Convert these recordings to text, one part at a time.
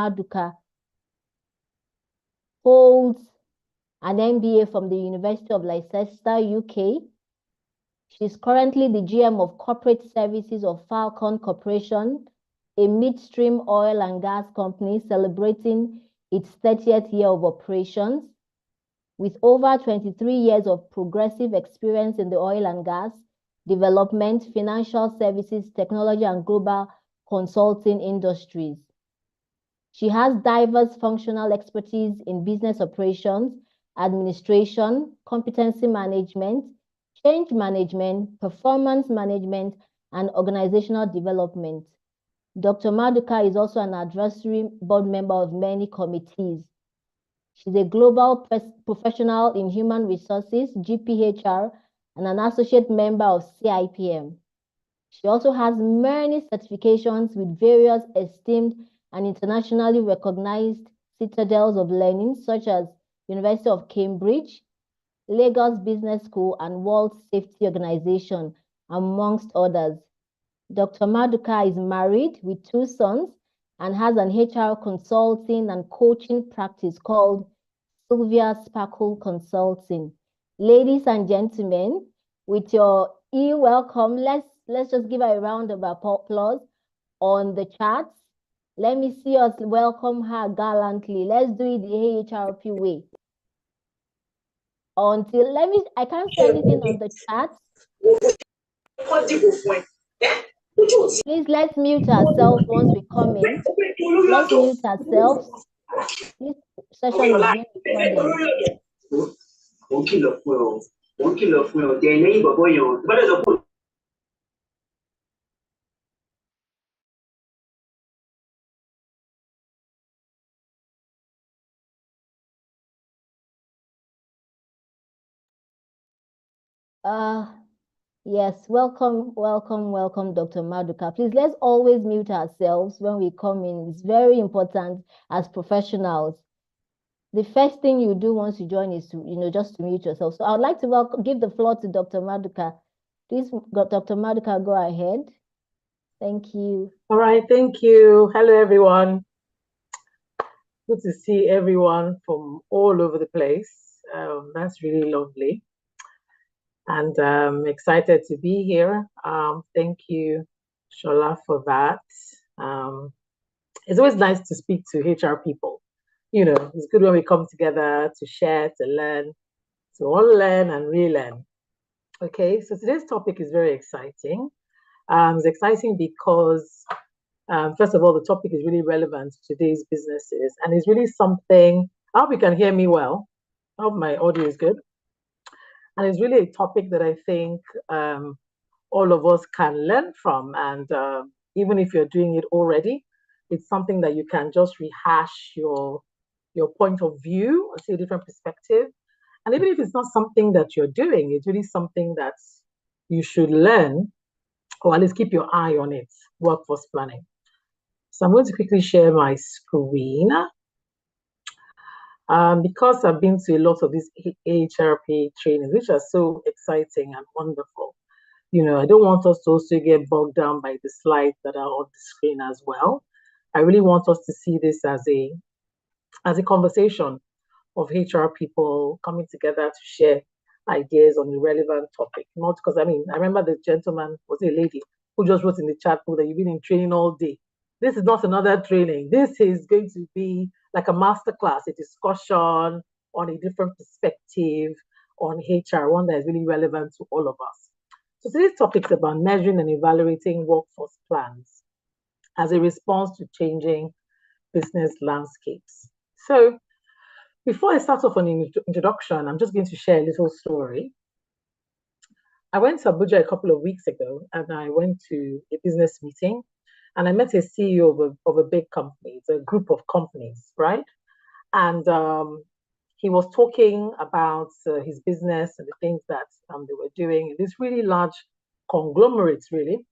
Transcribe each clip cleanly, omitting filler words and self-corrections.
Maduka holds an MBA from the University of Leicester, UK. She's currently the GM of Corporate Services of Falcon Corporation, a midstream oil and gas company celebrating its 30th year of operations. With over 23 years of progressive experience in the oil and gas, development, financial services, technology, and global consulting industries. She has diverse functional expertise in business operations, administration, competency management, change management, performance management, and organizational development. Dr. Maduka is also an advisory board member of many committees. She's a global professional in human resources, GPHR, and an associate member of CIPM. She also has many certifications with various esteemed and internationally recognized citadels of learning, such as University of Cambridge, Lagos Business School, and World Safety Organization, amongst others. Dr. Maduka is married with 2 sons and has an HR consulting and coaching practice called Sylvia Sparkle Consulting. Ladies and gentlemen, with your welcome, let's just give her a round of applause on the charts. Let me see us welcome her gallantly. Let's do it the AHRP way. I can't see anything on the charts. Please, let's mute ourselves once we come in. Let's mute ourselves. This session is being recorded. Yes, welcome, Dr. Maduka. Please, let's always mute ourselves when we come in. It's very important as professionals. The first thing you do once you join is to, just to mute yourself. So I would like to give the floor to Dr. Maduka. Please, Dr. Maduka, go ahead. Thank you. All right, thank you. Hello, everyone. Good to see everyone from all over the place. That's really lovely. And I'm excited to be here. Thank you, Shola, for that. It's always nice to speak to HR people. It's good when we come together to share, to learn, to unlearn and relearn. Okay, so today's topic is very exciting. It's exciting because, first of all, the topic is really relevant to today's businesses, and it's really something. I hope you can hear me well. I hope my audio is good. And it's really a topic that I think all of us can learn from. And even if you're doing it already, it's something that you can just rehash your point of view, see a different perspective. And even if it's not something that you're doing, it's really something that you should learn, or at least keep your eye on it, workforce planning. So I'm going to quickly share my screen. Because I've been to a lot of these AHRP trainings, which are so exciting and wonderful. I don't want us to also get bogged down by the slides that are on the screen as well. I really want us to see this as a conversation of HR people coming together to share ideas on a relevant topic. Not because, I remember the gentleman, was a lady, who just wrote in the chat book that you've been in training all day. This is not another training. This is going to be like a masterclass, a discussion on a different perspective on HR, one that is really relevant to all of us. So today's topic is about measuring and evaluating workforce plans as a response to changing business landscapes. So before I start off on the introduction, I'm just going to share a little story. I went to Abuja a couple of weeks ago, and I went to a business meeting, and I met a CEO of a big company. It's a group of companies, right? And he was talking about his business and the things that they were doing. This really large conglomerates, really.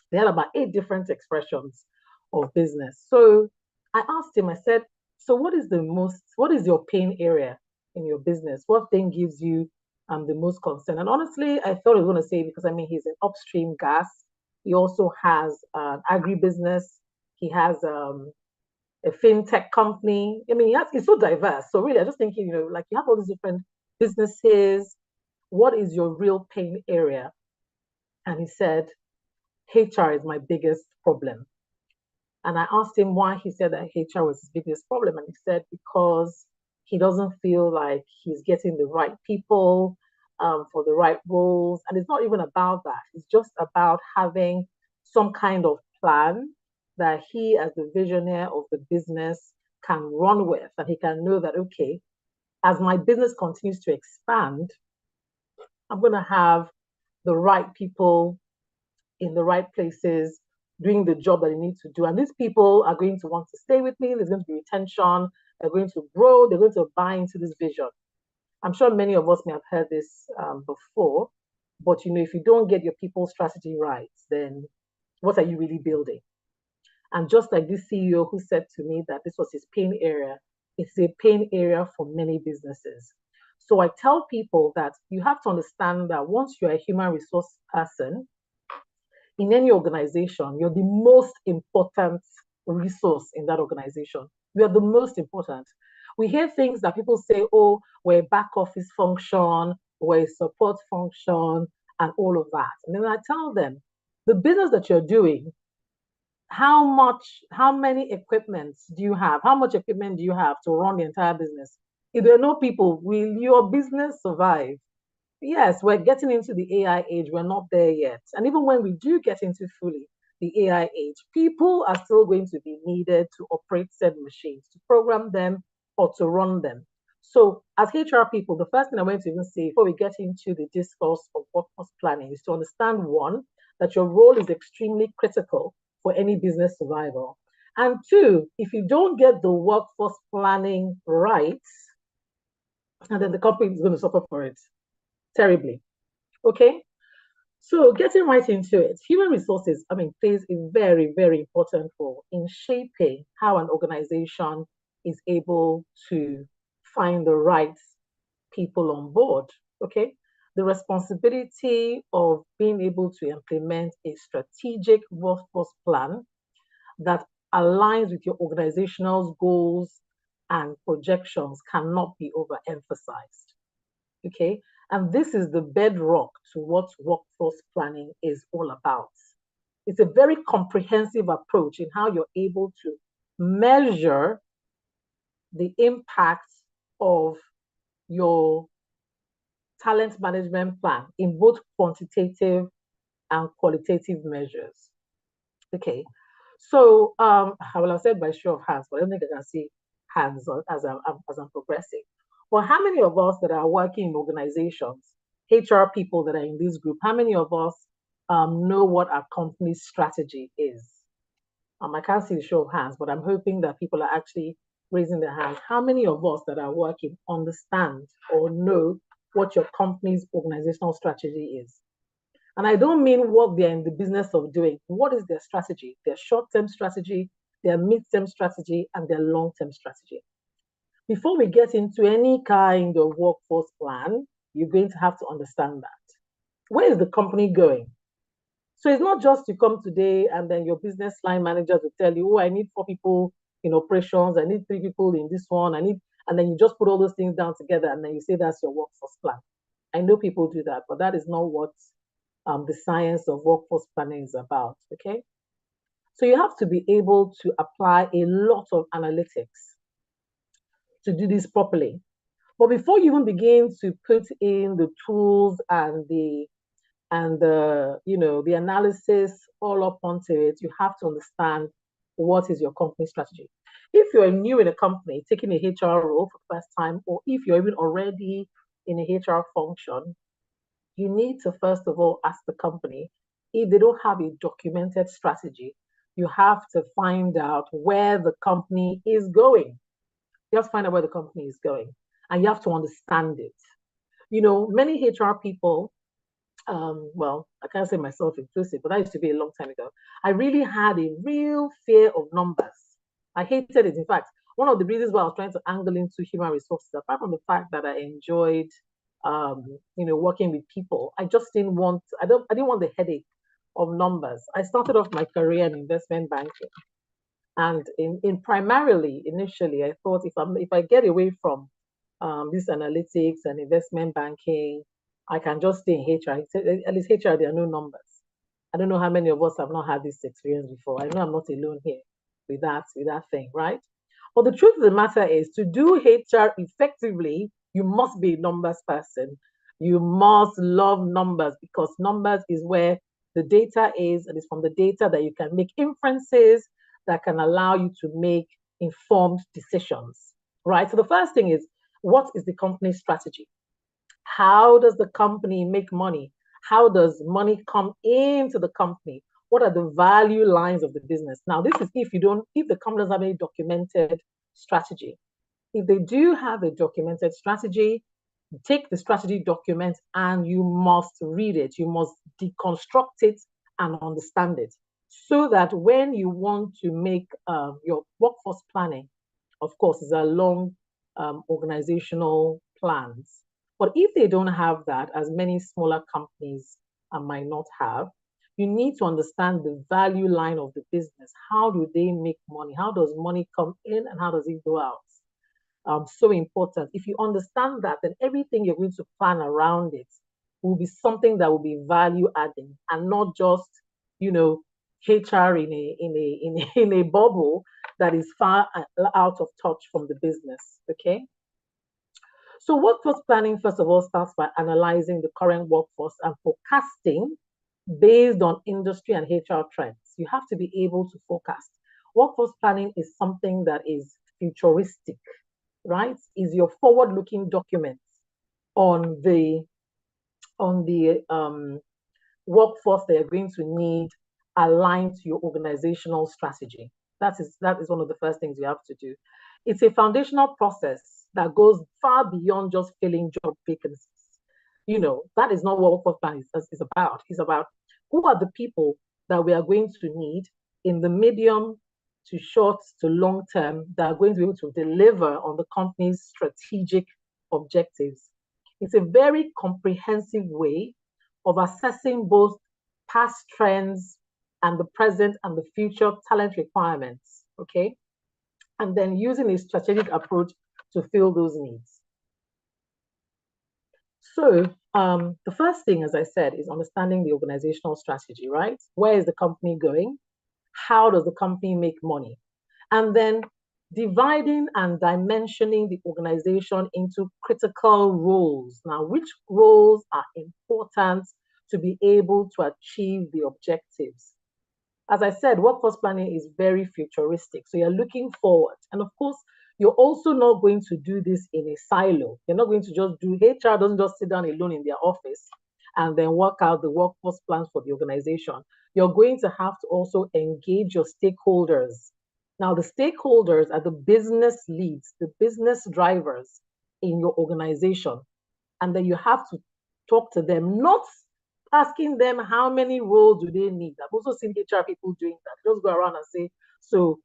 They had about 8 different expressions of business. So I asked him, I said, so what is your pain area in your business? What thing gives you the most concern? And honestly, I thought I was going to say, because he's an upstream gas. He also has an agribusiness. He has a a fintech company. I mean, it's so diverse. So really, I'm just thinking, like you have all these different businesses. What is your real pain area? And he said, HR is my biggest problem. And I asked him why he said that HR was his biggest problem. And he said, because he doesn't feel like he's getting the right people for the right roles. And it's not even about that. It's just about having some kind of plan that he, as the visionary of the business, can run with. And he can know that, okay, as my business continues to expand, I'm going to have the right people in the right places, doing the job that they need to do. And these people are going to want to stay with me. There's going to be retention. They're going to grow. They're going to buy into this vision. I'm sure many of us may have heard this before, but if you don't get your people strategy right, then what are you really building? And just like this CEO who said to me that this was his pain area, it's a pain area for many businesses. So I tell people that you have to understand that once you're a human resource person, in any organization, you're the most important resource in that organization. You are the most important. We hear things that people say, oh, we're a back office function, we're a support function, and all of that. And then I tell them, the business that you're doing, how many equipments do you have? How much equipment do you have to run the entire business? If there are no people, will your business survive? Yes, we're getting into the AI age. We're not there yet. And even when we do get into fully the AI age, people are still going to be needed to operate said machines, to program them or to run them. So as HR people, the first thing I want to even say before we get into the discourse of workforce planning is to understand, one, that your role is extremely critical for any business survival. And two, if you don't get the workforce planning right, and then the company is going to suffer for it terribly. Okay, so getting right into it, human resources, plays a very, very important role in shaping how an organization is able to find the right people on board. Okay, the responsibility of being able to implement a strategic workforce plan that aligns with your organizational goals and projections cannot be overemphasized. Okay, and this is the bedrock to what workforce planning is all about. It's a very comprehensive approach in how you're able to measure the impact of your talent management plan in both quantitative and qualitative measures. Okay, so I will have said by show of hands, but I don't think I can see hands as I'm progressing. Well, how many of us that are working in organizations, HR people that are in this group, how many of us know what our company's strategy is? I can't see the show of hands, but I'm hoping that people are actually raising their hands. How many of us that are working understand or know what your company's organizational strategy is? And I don't mean what they're in the business of doing. What is their strategy? Their short-term strategy, their mid-term strategy, and their long-term strategy. Before we get into any kind of workforce plan, you're going to have to understand that. Where is the company going? So it's not just you come today and then your business line manager will tell you, oh, I need 4 people in operations, I need 3 people in this one, and then you just put all those things down together and then you say that's your workforce plan. I know people do that, but that is not what the science of workforce planning is about, okay? So you have to be able to apply a lot of analytics to do this properly. But before you even begin to put in the tools and the analysis all up onto it, you have to understand what is your company strategy. If you're new in a company, taking a HR role for the first time, or if you're even already in a HR function, you need to first of all ask the company if they don't have a documented strategy. You have to find out where the company is going. You have to find out where the company is going, and you have to understand it. Many HR people, well, I can't say myself inclusive, but that used to be a long time ago. I really had a real fear of numbers. I hated it. In fact, one of the reasons why I was trying to angle into human resources, apart from the fact that I enjoyed, working with people, I just didn't want. I didn't want the headache of numbers. I started off my career in investment banking, And in primarily, initially, I thought if I get away from this analytics and investment banking, I can just stay in HR. At least HR, there are no numbers. I don't know how many of us have not had this experience before. I know I'm not alone here with that thing, right? But the truth of the matter is, to do HR effectively, you must be a numbers person. You must love numbers, because numbers is where the data is, and it's from the data that you can make inferences that can allow you to make informed decisions, right? So the first thing is, what is the company's strategy? How does the company make money? How does money come into the company? What are the value lines of the business? Now, this is if the company doesn't have any documented strategy. If they do have a documented strategy, take the strategy document and you must read it. You must deconstruct it and understand it, so that when you want to make your workforce planning, of course, is a long organizational plans. But if they don't have that, as many smaller companies might not have, you need to understand the value line of the business. How do they make money? How does money come in and how does it go out? So important. If you understand that, then everything you're going to plan around it will be something that will be value adding, and not just, you know, HR in a bubble that is far out of touch from the business. Okay. So workforce planning, first of all, starts by analyzing the current workforce and forecasting based on industry and HR trends. You have to be able to forecast. Workforce planning is something that is futuristic, right? Is your forward-looking documents on the workforce that you're going to need aligned to your organizational strategy. That is one of the first things you have to do. It's a foundational process that goes far beyond just filling job vacancies. You know, that is not what workforce planning is about. It's about who are the people that we are going to need in the medium to short to long term that are going to be able to deliver on the company's strategic objectives. It's a very comprehensive way of assessing both past trends and the present and the future talent requirements, okay? And then using a strategic approach to fill those needs. So the first thing, as I said, is understanding the organizational strategy, right? Where is the company going? How does the company make money? And then dividing and dimensioning the organization into critical roles. Now, which roles are important to be able to achieve the objectives? As I said, workforce planning is very futuristic. So you're looking forward. And of course, you're also not going to do this in a silo. You're not going to just do, HR doesn't just sit down alone in their office and then work out the workforce plans for the organization. You're going to have to also engage your stakeholders. Now, the stakeholders are the business leads, the business drivers in your organization. And then you have to talk to them, not asking them how many roles do they need. I've also seen HR people doing that. They just go around and say, so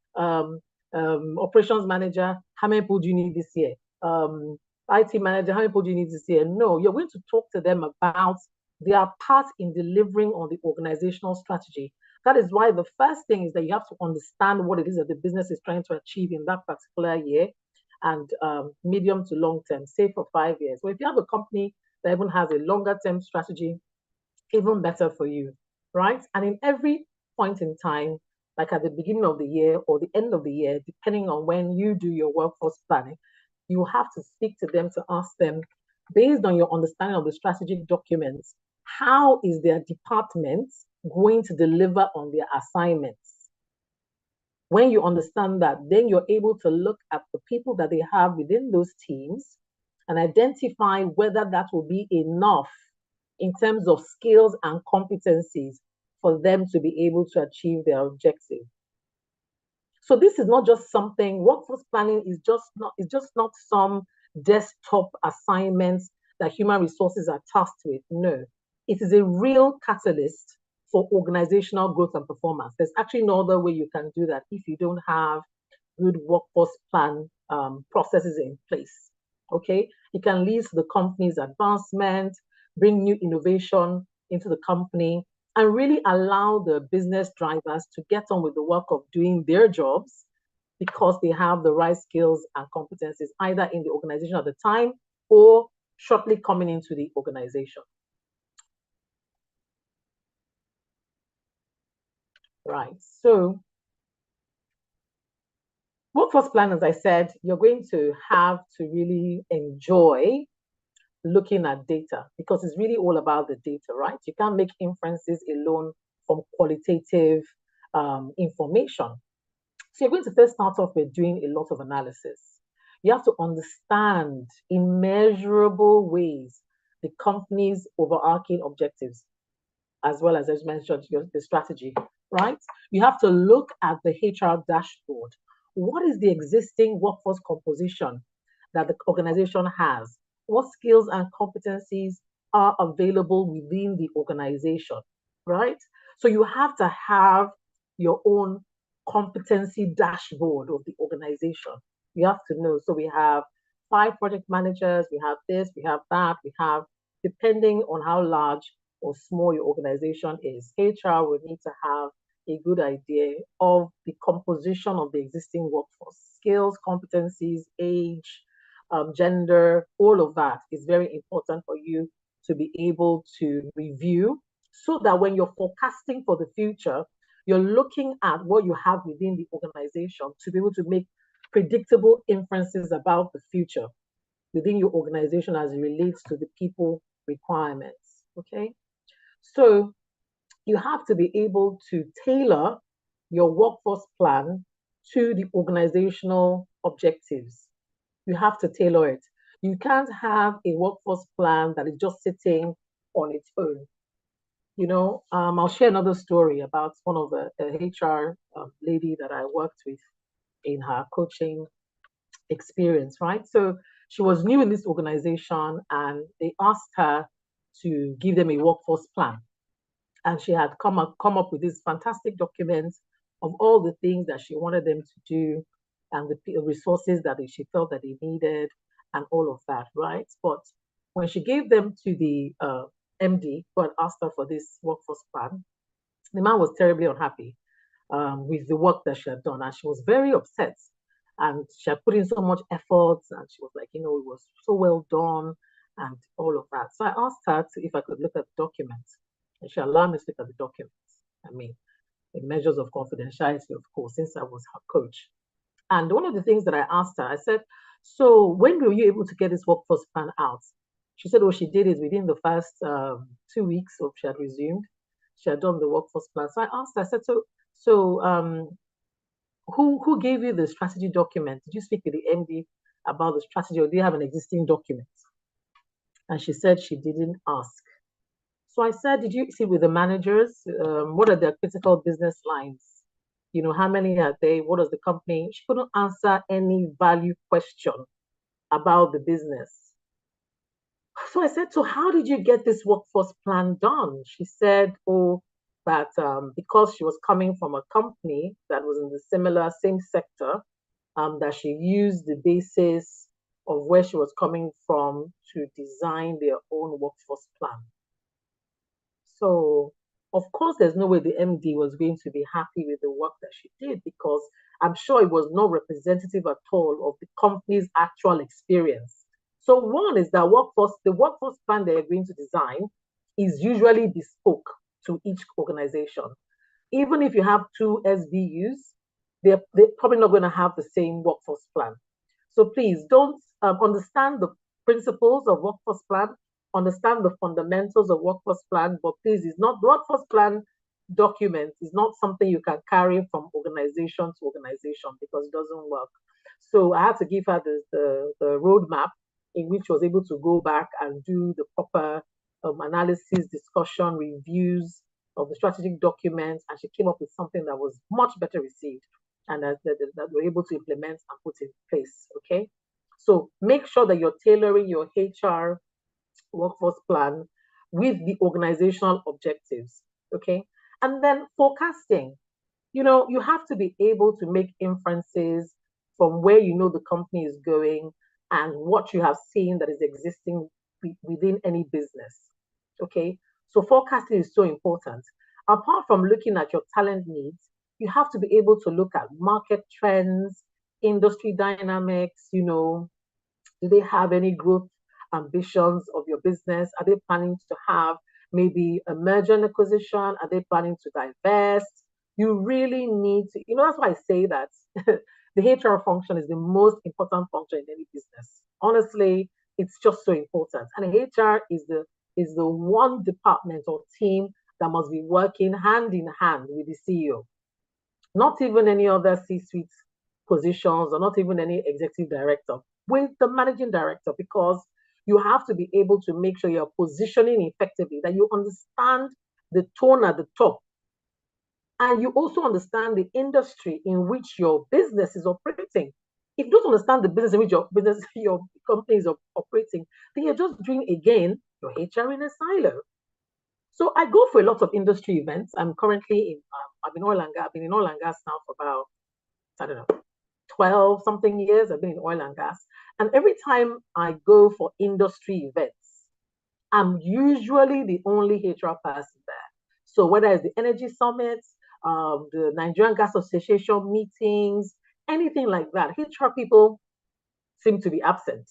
operations manager, how many people do you need this year? IT manager, how many people do you need this year? No, you're going to talk to them about their part in delivering on the organizational strategy. That is why the first thing is that you have to understand what it is that the business is trying to achieve in that particular year, and medium to long term, say for 5 years. So if you have a company that even has a longer term strategy, even better for you, right? And in every point in time, like at the beginning of the year or the end of the year, depending on when you do your workforce planning, you have to speak to them to ask them, based on your understanding of the strategic documents, how is their department going to deliver on their assignments? When you understand that, then you're able to look at the people that they have within those teams and identify whether that will be enough in terms of skills and competencies for them to be able to achieve their objective. So this is not just something, workforce planning is just not some desktop assignments that human resources are tasked with. No, it is a real catalyst for organizational growth and performance. There's actually no other way you can do that if you don't have good workforce plan processes in place. Okay, it can lead to the company's advancement, bring new innovation into the company, and really allow the business drivers to get on with the work of doing their jobs because they have the right skills and competencies either in the organization at the time or shortly coming into the organization. Right. So workforce plan, as I said, you're going to have to really enjoy looking at data because it's really all about the data, right? You can't make inferences alone from qualitative information. So you're going to first start off with doing a lot of analysis. You have to understand in measurable ways the company's overarching objectives, as well as mentioned, the strategy, right? You have to look at the HR dashboard. What is the existing workforce composition that the organization has? What skills and competencies are available within the organization, right? So you have to have your own competency dashboard of the organization. You have to know. So we have 5 project managers, we have this, we have that, we have, depending on how large or small your organization is, HR will need to have a good idea of the composition of the existing workforce, skills, competencies, age, gender, all of that is very important for you to be able to review so that when you're forecasting for the future, you're looking at what you have within the organization to be able to make predictable inferences about the future within your organization as it relates to the people requirements. Okay. So you have to be able to tailor your workforce plan to the organizational objectives. You have to tailor it. You can't have a workforce plan that is just sitting on its own. I'll share another story about one of the HR lady that I worked with in her coaching experience, right? So she was new in this organization and they asked her to give them a workforce plan. And she had come up with this fantastic document of all the things that she wanted them to do and the resources that she felt that they needed and all of that, right? But when she gave them to the MD who had asked her for this workforce plan, the man was terribly unhappy with the work that she had done. And she was very upset. And she had put in so much effort and she was like, it was so well done and all of that. So I asked her if I could look at the documents. And she allowed me to look at the documents. I mean, the measures of confidentiality, of course, since I was her coach. And one of the things that I asked her, I said, so when were you able to get this workforce plan out? She said, she did it within the first 2 weeks of she had resumed. She had done the workforce plan. So I asked her, I said, who gave you the strategy document? Did you speak with the MD about the strategy or do you have an existing document? And she said she didn't ask. So I said, did you see with the managers, what are their critical business lines? How many are they? What does the company? She couldn't answer any value question about the business. So I said, so how did you get this workforce plan done? She said, that because she was coming from a company that was in the same sector, that she used the basis of where she was coming from to design their own workforce plan. So, of course, there's no way the MD was going to be happy with the work that she did because I'm sure it was not representative at all of the company's actual experience. So, one is that the workforce plan they're going to design is usually bespoke to each organization. Even if you have 2 SBUs, they're probably not going to have the same workforce plan. So please don't understand the principles of workforce plan, understand the fundamentals of workforce plan, but please, it's not workforce plan document is not something you can carry from organization to organization because it doesn't work. So I had to give her the roadmap in which she was able to go back and do the proper analysis, discussion, reviews of the strategic documents, and she came up with something that was much better received and that we're able to implement and put in place. Okay. So make sure that you're tailoring your HR workforce plan with the organizational objectives. Okay. And then forecasting. You have to be able to make inferences from where the company is going and what you have seen that is existing within any business. Okay. So forecasting is so important. Apart from looking at your talent needs, you have to be able to look at market trends, industry dynamics, do they have any growth ambitions of your business? Are they planning to have maybe a merger and acquisition? Are they planning to divest? You really need to, that's why I say that the HR function is the most important function in any business. Honestly, it's just so important. And HR is the one department or team that must be working hand in hand with the CEO, not even any other C-suite positions or not even any executive director, with the managing director, because you have to be able to make sure you're positioning effectively, that you understand the tone at the top. And you also understand the industry in which your business is operating. If you don't understand the business in which your company is operating, then you're just doing again your HR in a silo. So I go for a lot of industry events. I'm currently I've been in oil and gas now for about, I don't know, 12 something years. I've been in oil and gas. And every time I go for industry events, I'm usually the only HR person there. So whether it's the energy summits, the Nigerian Gas Association meetings, anything like that, HR people seem to be absent.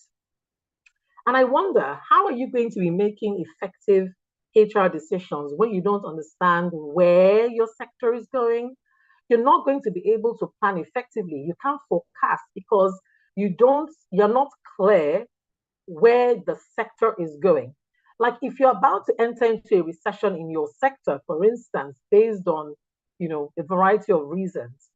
And I wonder, how are you going to be making effective HR decisions when you don't understand where your sector is going? You're not going to be able to plan effectively. You can't forecast because you're not clear where the sector is going. Like if you're about to enter into a recession in your sector, for instance, based on a variety of reasons,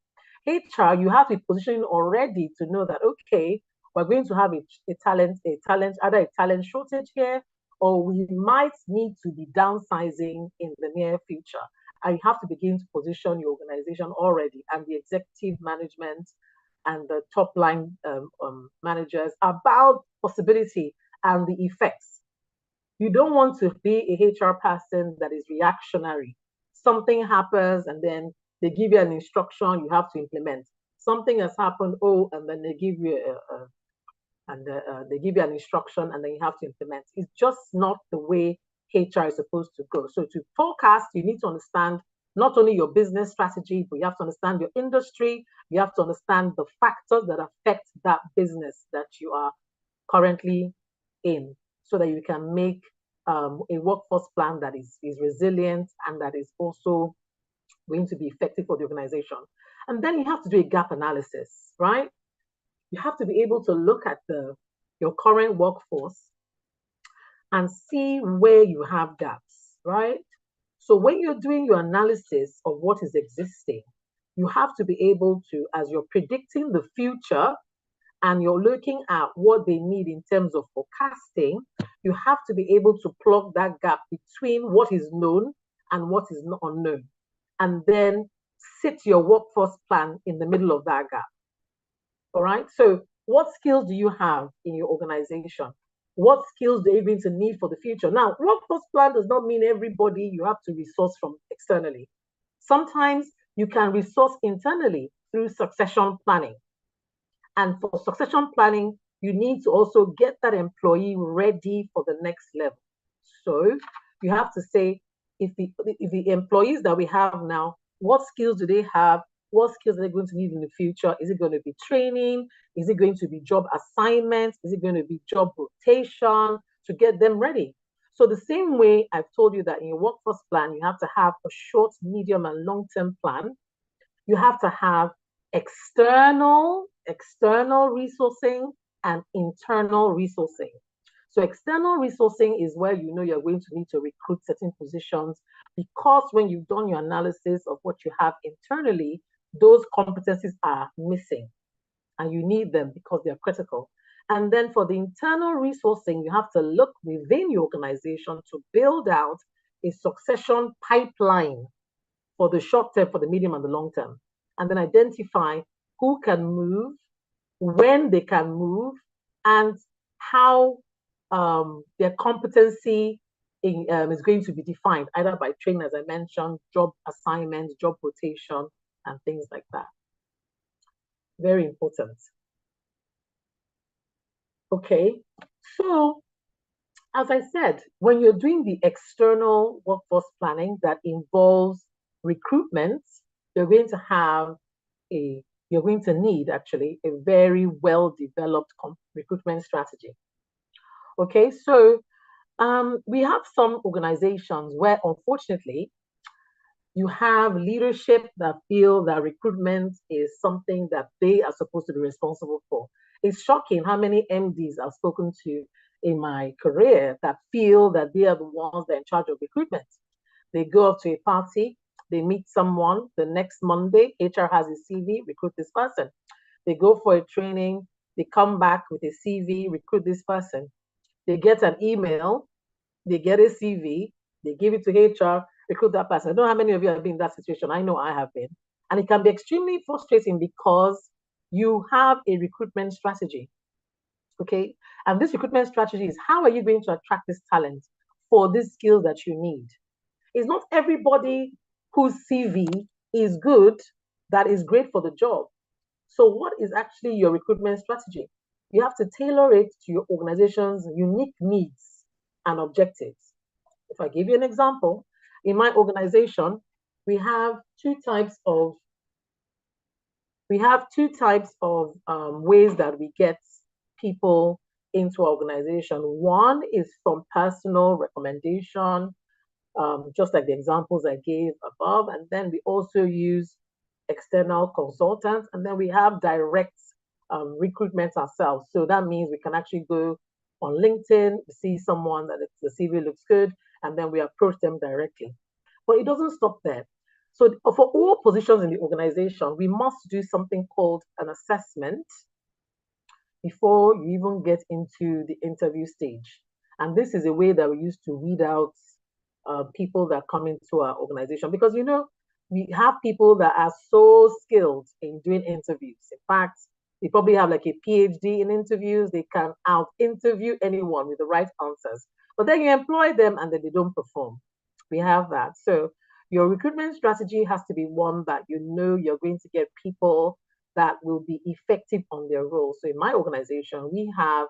HR, you have to be positioning already to know that, okay, we're going to have either a talent shortage here, or we might need to be downsizing in the near future. And you have to begin to position your organization already, and the executive management and the top line managers about possibility and the effects. You don't want to be a HR person that is reactionary. Something happens and then they give you an instruction you have to implement. Something has happened, and then they give you an instruction and then you have to implement. It's just not the way HR is supposed to go. So to forecast, you need to understand not only your business strategy, but you have to understand your industry. You have to understand the factors that affect that business that you are currently in, so that you can make a workforce plan that is resilient and that is also going to be effective for the organization. And then you have to do a gap analysis, right? You have to be able to look at your current workforce and see where you have gaps, right? So when you're doing your analysis of what is existing, you have to be able to, as you're predicting the future and you're looking at what they need in terms of forecasting, you have to be able to plug that gap between what is known and what is not unknown. And then sit your workforce plan in the middle of that gap. All right. So what skills do you have in your organization? What skills do you going to need for the future? Now, workforce plan does not mean everybody you have to resource from externally. Sometimes you can resource internally through succession planning. And for succession planning, you need to also get that employee ready for the next level. So you have to say, if the employees that we have now, what skills do they have? What skills are they going to need in the future? Is it going to be training? Is it going to be job assignments? Is it going to be job rotation to get them ready? So the same way I've told you that in your workforce plan, you have to have a short, medium, and long-term plan. You have to have external resourcing and internal resourcing. So external resourcing is where you know you're going to need to recruit certain positions, because when you've done your analysis of what you have internally, those competencies are missing and you need them because they're critical. And then for the internal resourcing, you have to look within your organization to build out a succession pipeline for the short term, for the medium, and the long term. And then identify who can move, when they can move, and how their competency is going to be defined, either by training, as I mentioned, job assignments, job rotation, and things like that. Very important. Okay, so as I said, when you're doing the external workforce planning that involves recruitment, you're going to need actually a very well-developed recruitment strategy. Okay, so we have some organizations where unfortunately you have leadership that feel that recruitment is something that they are supposed to be responsible for. It's shocking how many MDs I've spoken to in my career that feel that they are the ones that are in charge of recruitment. They go up to a party, they meet someone, the next Monday, HR has a CV, recruit this person. They go for a training, they come back with a CV, recruit this person. They get an email, they get a CV, they give it to HR, recruit that person. I don't know how many of you have been in that situation. I know I have been. And it can be extremely frustrating because you have a recruitment strategy. Okay. And this recruitment strategy is how are you going to attract this talent for these skills that you need? It's not everybody whose CV is good that is great for the job. So, what is actually your recruitment strategy? You have to tailor it to your organization's unique needs and objectives. If I give you an example, in my organization, we have two types of ways that we get people into our organization. One is from personal recommendation, just like the examples I gave above, and then we also use external consultants, and then we have direct recruitment ourselves. So that means we can actually go on LinkedIn, see someone that the CV looks good, and then we approach them directly. But it doesn't stop there. So for all positions in the organization, we must do something called an assessment before you even get into the interview stage. And this is a way that we use to weed out people that come into our organization because we have people that are so skilled in doing interviews. In fact, they probably have like a PhD in interviews. They can out interview anyone with the right answers. But then you employ them and then they don't perform. We have that. So your recruitment strategy has to be one that you're going to get people that will be effective on their role. So in my organization, we have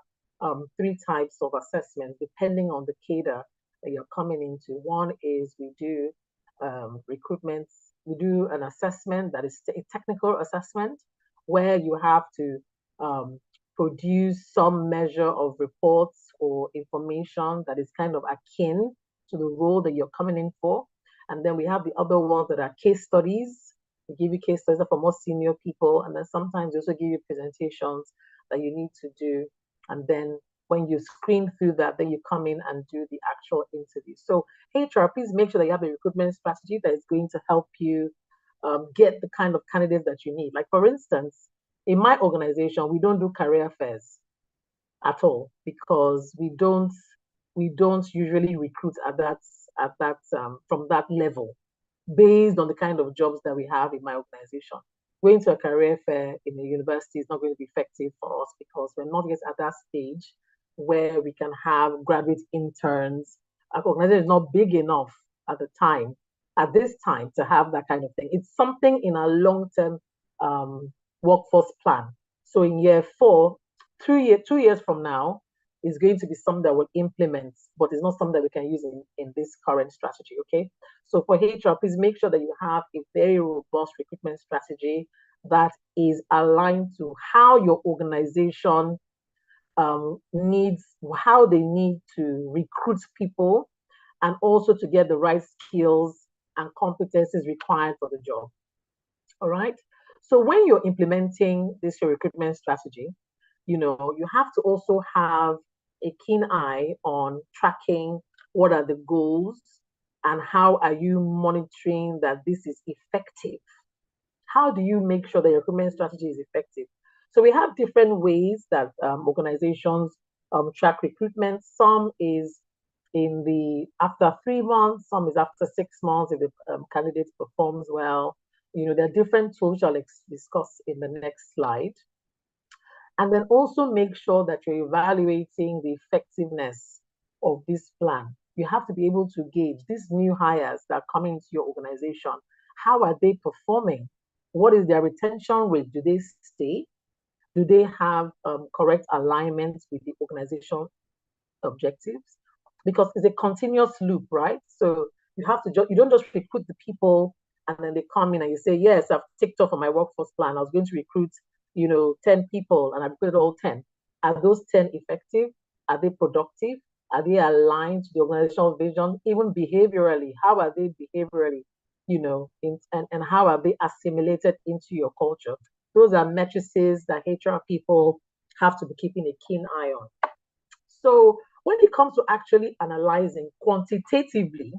three types of assessments depending on the cadre that you're coming into. One is we do recruitment, we do an assessment that is a technical assessment where you have to produce some measure of reports or information that is kind of akin to the role that you're coming in for. And then we have the other ones that are case studies. We give you case studies for more senior people, and then sometimes we also give you presentations that you need to do. And then when you screen through that, then you come in and do the actual interview. So HR, please make sure that you have a recruitment strategy that is going to help you get the kind of candidates that you need. Like for instance, in my organization, we don't do career fairs at all because we don't usually recruit at that from that level based on the kind of jobs that we have in my organization. Going to a career fair in a university is not going to be effective for us because we're not yet at that stage where we can have graduate interns. Our organization is not big enough at this time to have that kind of thing. It's something in our long-term workforce plan. So in year 4, 2 years from now, is going to be something that we'll implement, but it's not something that we can use in this current strategy, okay? So for HR, please make sure that you have a very robust recruitment strategy that is aligned to how your organization needs, how they need to recruit people, and also to get the right skills and competencies required for the job. All right. So when you're implementing this your recruitment strategy, you have to also have a keen eye on tracking what are the goals and how are you monitoring that this is effective. How do you make sure that your recruitment strategy is effective? So we have different ways that organizations track recruitment. Some is after 3 months, some is after 6 months if the candidate performs well. There are different tools I'll discuss in the next slide. And then also make sure that you're evaluating the effectiveness of this plan. You have to be able to gauge these new hires that are coming into your organization. How are they performing? What is their retention rate? Do they stay? Do they have correct alignment with the organization objectives? Because it's a continuous loop, right? So you don't just recruit the people and then they come in and you say, yes, I've ticked off on my workforce plan. I was going to recruit, 10 people, and I recruited all 10. Are those 10 effective? Are they productive? Are they aligned to the organizational vision? Even behaviorally, how are they behaviorally? And how are they assimilated into your culture? Those are matrices that HR people have to be keeping a keen eye on. So when it comes to actually analyzing quantitatively,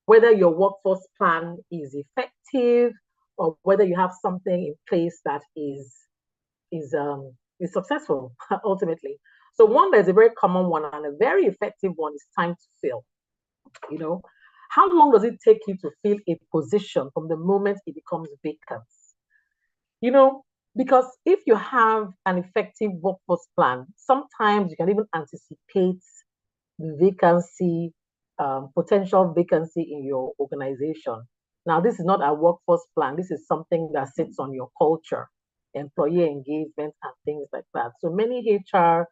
whether your workforce plan is effective or whether you have something in place that is successful ultimately. So one that's a very common one and a very effective one is time to fill. How long does it take you to fill a position from the moment it becomes vacant? Because if you have an effective workforce plan, sometimes you can even anticipate the vacancy, potential vacancy in your organization. Now, this is not a workforce plan. This is something that sits on your culture, employee engagement, and things like that. So many HR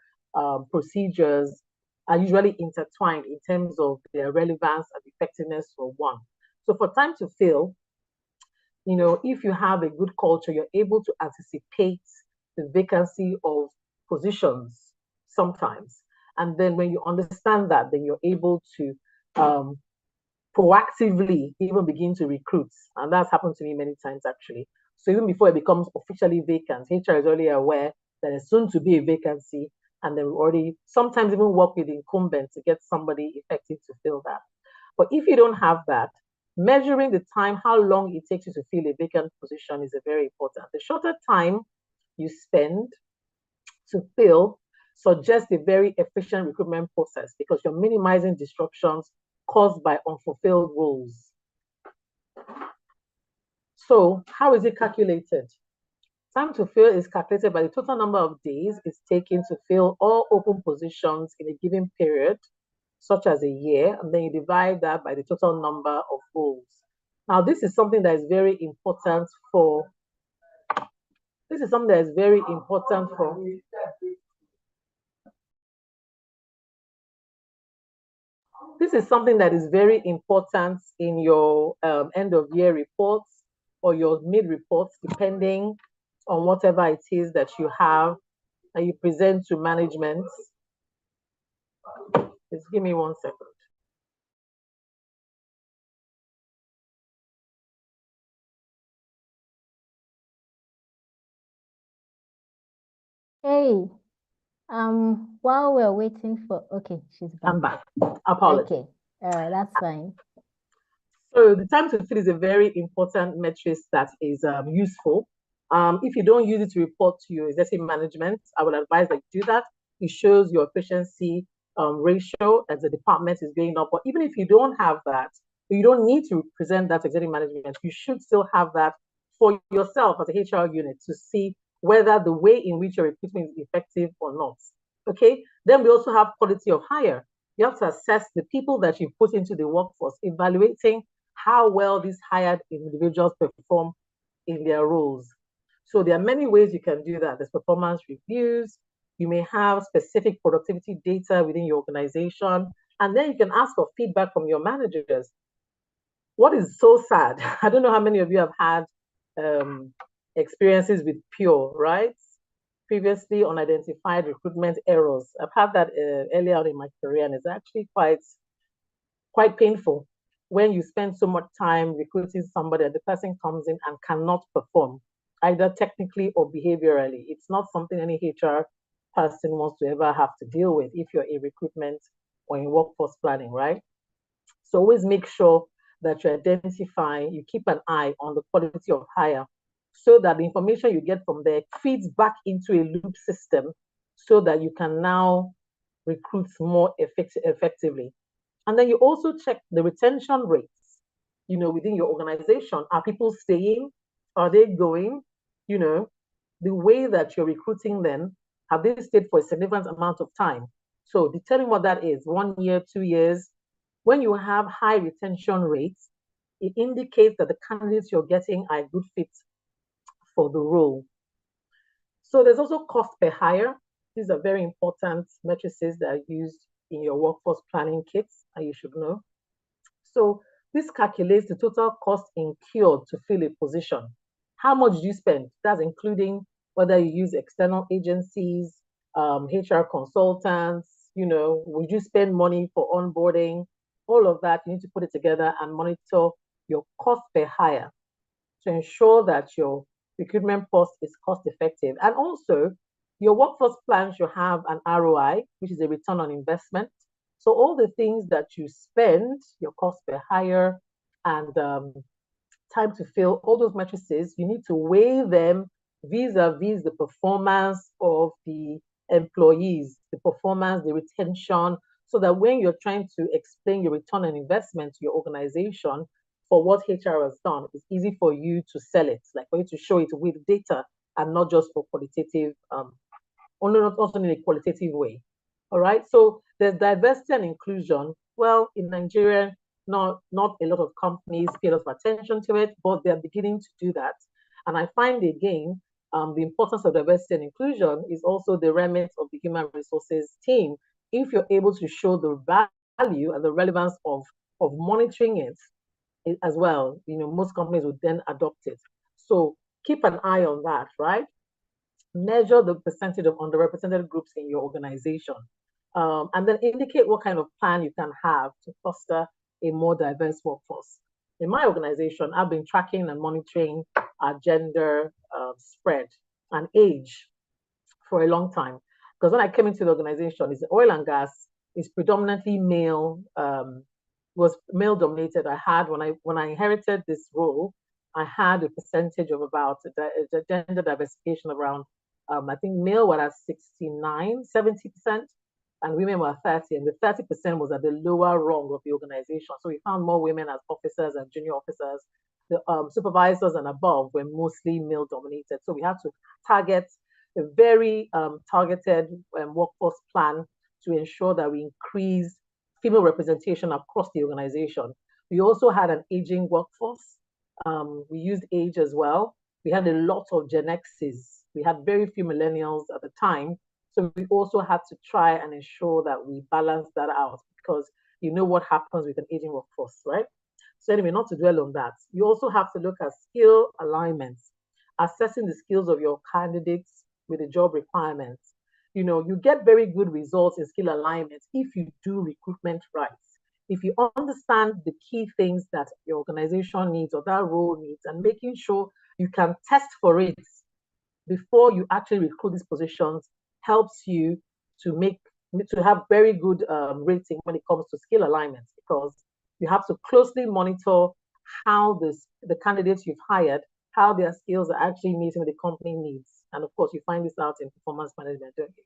procedures are usually intertwined in terms of their relevance and effectiveness for one. So for time to fill, if you have a good culture, you're able to anticipate the vacancy of positions sometimes. And then when you understand that, then you're able to proactively even begin to recruit. And that's happened to me many times, actually. So even before it becomes officially vacant, HR is already aware that there's soon to be a vacancy. And then we already sometimes even work with incumbents to get somebody effective to fill that. But if you don't have that, measuring the time, how long it takes you to fill a vacant position is very important. The shorter time you spend to fill suggests a very efficient recruitment process because you're minimizing disruptions caused by unfulfilled roles. So how is it calculated? Time to fill is calculated by the total number of days it's taken to fill all open positions in a given period, such as a year, and then you divide that by the total number of roles. Now, this is something that is very important for This is something that is very important for This is something that is very important in your end of year reports or your mid reports, depending on whatever it is that you have that you present to management. Just give me 1 second. Hey, while we're waiting for, okay, she's back. I'm back. Apologies. Okay, all right, that's fine. So the time to fill is a very important metric that is useful. If you don't use it to report to your executive management, I would advise that you do that. It shows your efficiency ratio as the department is going up. But even if you don't have that, you don't need to present that to executive management. You should still have that for yourself as a HR unit to see whether the way in which your recruitment is effective or not. Okay. Then we also have quality of hire. You have to assess the people that you put into the workforce, evaluating how well these hired individuals perform in their roles. So there are many ways you can do that. There's performance reviews. You may have specific productivity data within your organization, and then you can ask for feedback from your managers. What is so sad, I don't know how many of you have had experiences with Pure, right? Previously unidentified recruitment errors. I've had that earlier on in my career, and it's actually quite painful when you spend so much time recruiting somebody and the person comes in and cannot perform, either technically or behaviorally. It's not something any HR person wants to ever have to deal with if you're in recruitment or in workforce planning, right? So always make sure that you identify, you keep an eye on the quality of hire so that the information you get from there feeds back into a loop system so that you can now recruit more effectively. And then you also check the retention rates, within your organization. Are people staying? Are they going? The way that you're recruiting them, have they stayed for a significant amount of time? So determine what that is, 1 year, 2 years. When you have high retention rates, it indicates that the candidates you're getting are a good fit for the role. So there's also cost per hire. These are very important matrices that are used in your workforce planning kits, and you should know. So This calculates the total cost incurred to fill a position. How much do you spend? That's including whether you use external agencies, HR consultants, would you spend money for onboarding? All of that, you need to put it together and monitor your cost per hire to ensure that your recruitment cost is cost effective. And also, your workforce plan should have an ROI, which is a return on investment. So all the things that you spend, your cost per hire and time to fill, all those matrices, you need to weigh them vis-a-vis the performance of the employees, the performance, the retention, so that when you're trying to explain your return on investment to your organization for what HR has done, it's easy for you to sell it, like for you to show it with data and not just for qualitative, also in a qualitative way. All right. So there's diversity and inclusion. Well, in Nigeria, not a lot of companies pay a lot of attention to it, but they're beginning to do that. And I find again, the importance of diversity and inclusion is also the remit of the human resources team. If you're able to show the value and the relevance of monitoring it as well, most companies would then adopt it. So keep an eye on that, right? Measure the percentage of underrepresented groups in your organization, and then indicate what kind of plan you can have to foster a more diverse workforce. In my organization, I've been tracking and monitoring our gender spread and age for a long time. Because when I came into the organization, it's oil and gas, is predominantly male, was male dominated. I had, when I inherited this role, I had a percentage of about the gender diversification around, I think male were at 69, 70%, and women were 30, and the 30% was at the lower rung of the organization. So we found more women as officers and junior officers. The supervisors and above were mostly male dominated. So we had to target a very targeted workforce plan to ensure that we increase female representation across the organization. We also had an aging workforce. We used age as well. We had a lot of Gen X's. We had very few millennials at the time. So we also had to try and ensure that we balance that out, because you know what happens with an aging workforce, right? So anyway, not to dwell on that. You also have to look at skill alignments, assessing the skills of your candidates with the job requirements. You get very good results in skill alignments if you do recruitment right. If you understand the key things that your organization needs or that role needs, and making sure you can test for it before you actually recruit these positions, helps you to have very good rating when it comes to skill alignments, because you have to closely monitor how the candidates you've hired, how their skills are actually meeting the company needs. And of course, you find this out in performance management, don't you?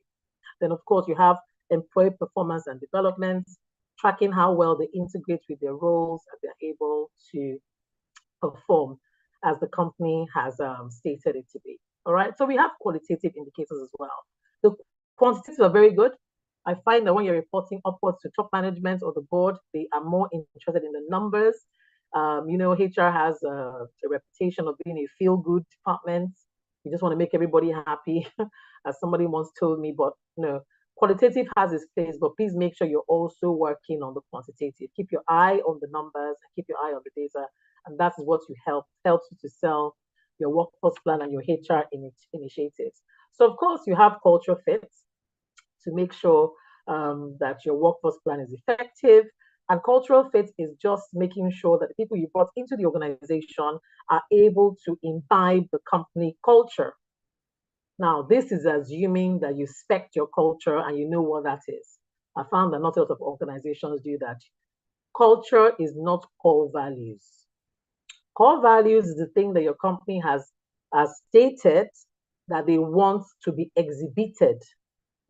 Then of course, you have employee performance and development, tracking how well they integrate with their roles and they're able to perform as the company has stated it to be. All right. So we have qualitative indicators as well. The quantitative are very good. I find that when you're reporting upwards to top management or the board, they are more interested in the numbers. HR has a reputation of being a feel-good department. You just want to make everybody happy, as somebody once told me. But qualitative has its place, but please make sure you're also working on the quantitative. Keep your eye on the numbers, keep your eye on the data, and that's what helps you to sell your workforce plan and your HR initiatives. So of course, you have culture fit to make sure that your workforce plan is effective. And cultural fit is just making sure that the people you brought into the organization are able to imbibe the company culture. Now, this is assuming that you spec your culture and you know what that is. I found that not a lot of organizations do that. Culture is not core values. Core values is the thing that your company has stated that they want to be exhibited,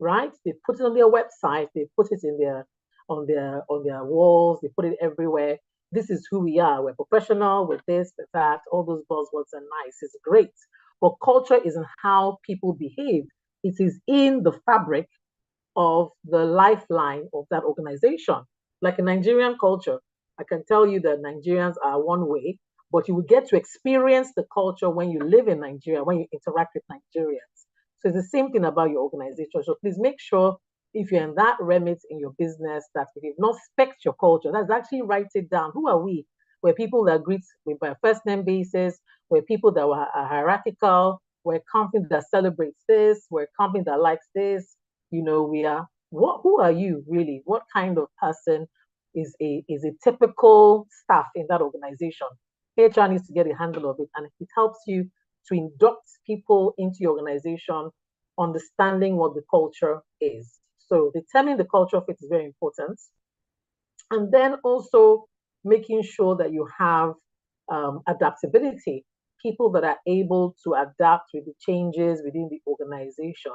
right? They put it on their website, they put it on their walls, they put it everywhere. This is who we are. We're professional, with this, with that. All those buzzwords are nice. It's great. But culture isn't how people behave. It is in the fabric of the lifeline of that organization. Like a Nigerian culture, I can tell you that Nigerians are one way, but you will get to experience the culture when you live in Nigeria, when you interact with Nigerians. So it's the same thing about your organization. So please make sure, if you're in that remit in your business, that if you've not spec'd your culture, that's actually write it down. Who are we? were people that greet me by first name basis, were people that were hierarchical, we're a company that celebrates this, we're a company that likes this. We are who are you really? What kind of person is a typical staff in that organization? HR needs to get a handle of it, and it helps you to induct people into your organization, understanding what the culture is. So determining the culture of it is very important. And then also making sure that you have adaptability, people that are able to adapt with the changes within the organization.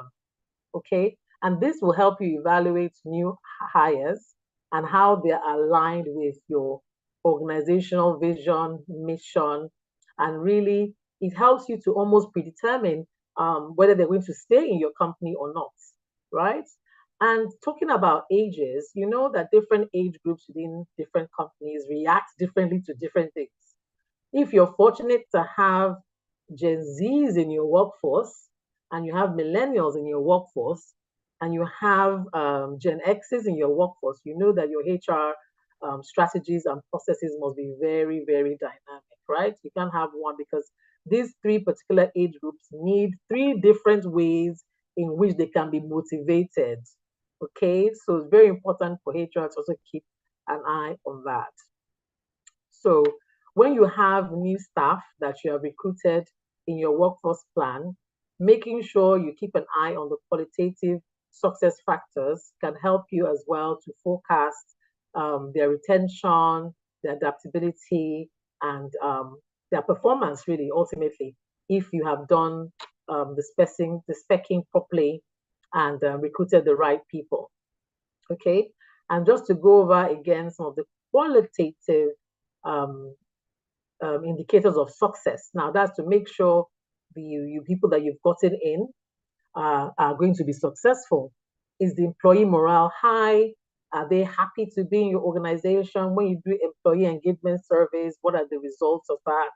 Okay. And this will help you evaluate new hires and how they're aligned with your organizational vision, mission, and really it helps you to almost predetermine whether they're going to stay in your company or not, right? And talking about ages, you know that different age groups within different companies react differently to different things. If you're fortunate to have Gen Zs in your workforce and you have millennials in your workforce and you have Gen Xs in your workforce, you know that your HR strategies and processes must be very, very dynamic, right? You can't have one because these three particular age groups need three different ways in which they can be motivated. Okay, so it's very important for HR to also keep an eye on that. So when you have new staff that you have recruited in your workforce plan, making sure you keep an eye on the qualitative success factors can help you as well to forecast their retention, their adaptability, and their performance really ultimately if you have done the specking properly and recruited the right people. Okay, and just to go over again some of the qualitative um, indicators of success. Now, that's to make sure you people that you've gotten in are going to be successful. Is the employee morale high? Are they happy to be in your organization? When you do employee engagement surveys, what are the results of that?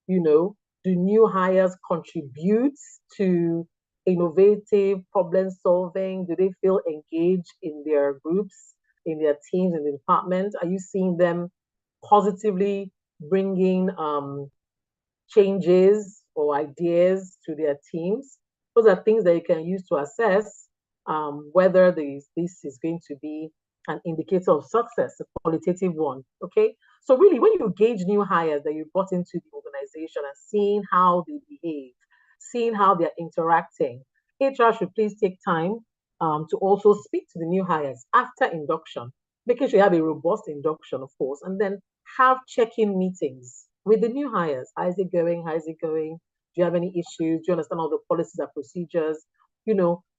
Do new hires contribute to innovative problem solving? Do they feel engaged in their groups, in their teams, in the department? Are you seeing them positively bringing changes or ideas to their teams? Those are things that you can use to assess whether this is going to be an indicator of success, a qualitative one. Okay. So really, when you gauge new hires that you brought into the organization and seeing how they behave, seeing how they're interacting, HR should please take time to also speak to the new hires after induction, making sure you have a robust induction, of course, and then have check-in meetings with the new hires. How is it going? How is it going? Do you have any issues? Do you understand all the policies and procedures?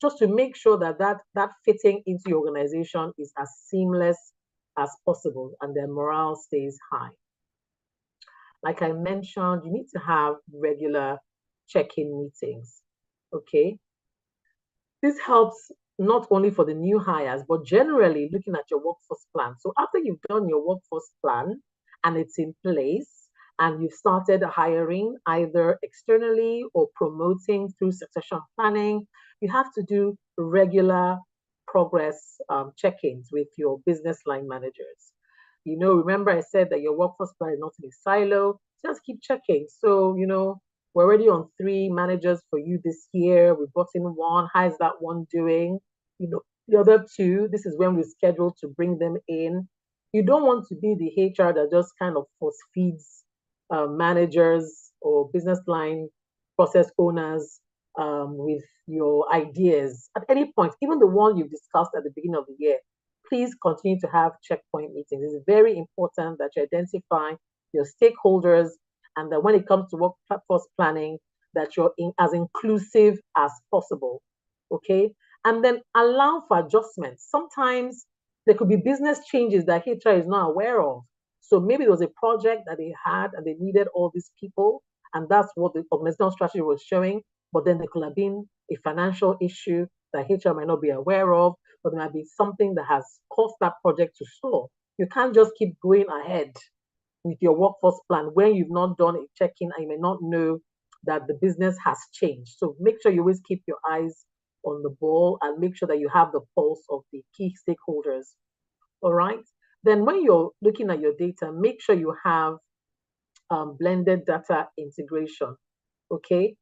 Just to make sure that fitting into your organization is as seamless as possible and their morale stays high. Like I mentioned, you need to have regular check-in meetings. Okay. This helps not only for the new hires, but generally looking at your workforce plan. So after you've done your workforce plan and it's in place, and you've started hiring either externally or promoting through succession planning, you have to do regular progress check-ins with your business line managers. Remember I said that your workforce plan is not in a silo. Just keep checking. So, we're already on 3 managers for you this year. We brought in 1. How is that one doing? The other 2, this is when we're scheduled to bring them in. You don't want to be the HR that just kind of force feeds managers or business line process owners with your ideas at any point, even the one you've discussed at the beginning of the year. Please continue to have checkpoint meetings. It's very important that you identify your stakeholders and that when it comes to workforce planning, that you're as inclusive as possible. Okay. And then allow for adjustments. Sometimes there could be business changes that HR is not aware of. So maybe there was a project that they had and they needed all these people, and that's what the organizational strategy was showing. But then there could have been a financial issue that HR might not be aware of, but there might be something that has caused that project to stall. You can't just keep going ahead with your workforce plan when you've not done a check-in and you may not know that the business has changed. So make sure you always keep your eyes on the ball and make sure that you have the pulse of the key stakeholders. All right. Then when you're looking at your data, make sure you have blended data integration. Okay.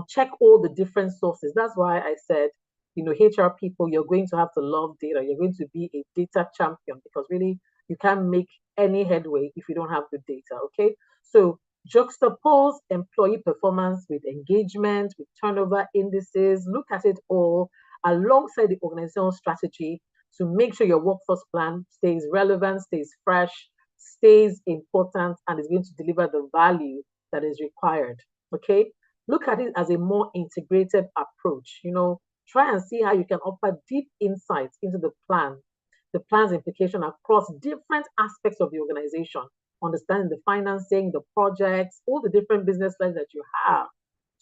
Check all the different sources. That's why I said, HR people, you're going to have to love data. You're going to be a data champion, because really you can't make any headway if you don't have good data. Okay. So juxtapose employee performance with engagement, with turnover indices, look at it all alongside the organizational strategy to make sure your workforce plan stays relevant, stays fresh, stays important, and is going to deliver the value that is required. Okay. Look at it as a more integrated approach. Try and see how you can offer deep insights into the plan's implication across different aspects of the organization, understanding the financing, the projects, all the different business lines that you have,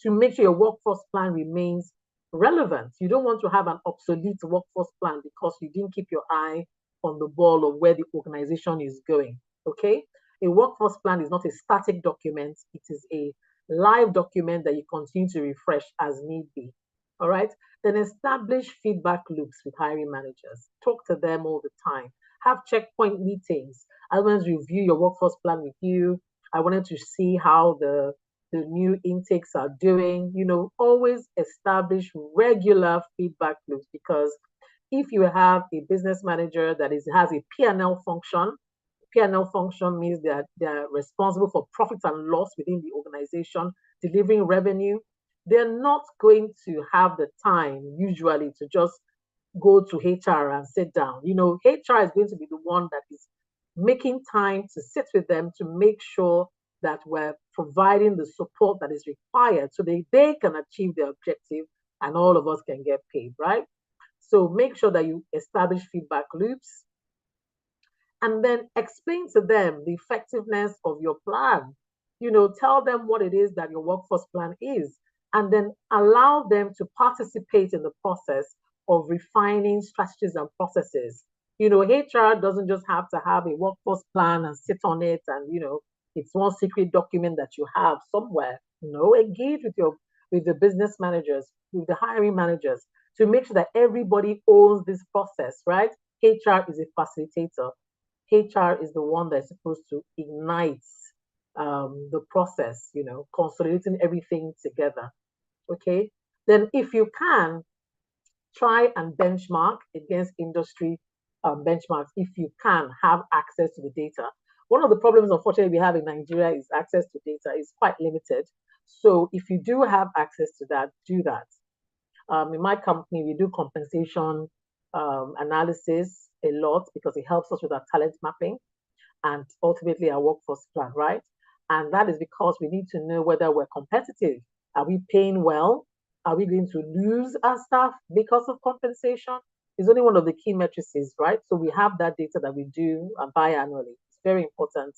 to make sure your workforce plan remains relevant. You don't want to have an obsolete workforce plan because you didn't keep your eye on the ball of where the organization is going. Okay? A workforce plan is not a static document, it is a live document that you continue to refresh as need be. All right. Then establish feedback loops with hiring managers. Talk to them all the time. Have checkpoint meetings. I want to review your workforce plan with you. I wanted to see how the new intakes are doing. Always establish regular feedback loops, because if you have a business manager that has a P&L function, P&L function means that they're responsible for profit and loss within the organization, delivering revenue. They're not going to have the time usually to just go to HR and sit down. HR is going to be the one that is making time to sit with them to make sure that we're providing the support that is required so they can achieve their objective and all of us can get paid, right? So make sure that you establish feedback loops, and then explain to them the effectiveness of your plan. Tell them what it is that your workforce plan is, and then allow them to participate in the process of refining strategies and processes. HR doesn't just have to have a workforce plan and sit on it and, it's one secret document that you have somewhere. Engage with the business managers, with the hiring managers, to make sure that everybody owns this process, right? HR is a facilitator. HR is the one that's supposed to ignite the process, consolidating everything together. Okay. Then, if you can, try and benchmark against industry benchmarks. If you can have access to the data, one of the problems, unfortunately, we have in Nigeria is access to data is quite limited. So, if you do have access to that, do that. In my company, we do compensation analysis a lot because it helps us with our talent mapping and ultimately our workforce plan, right? And that is because we need to know whether we're competitive. Are we paying well? Are we going to lose our staff because of compensation? It's only one of the key matrices, right? So we have that data that we do biannually. It's very important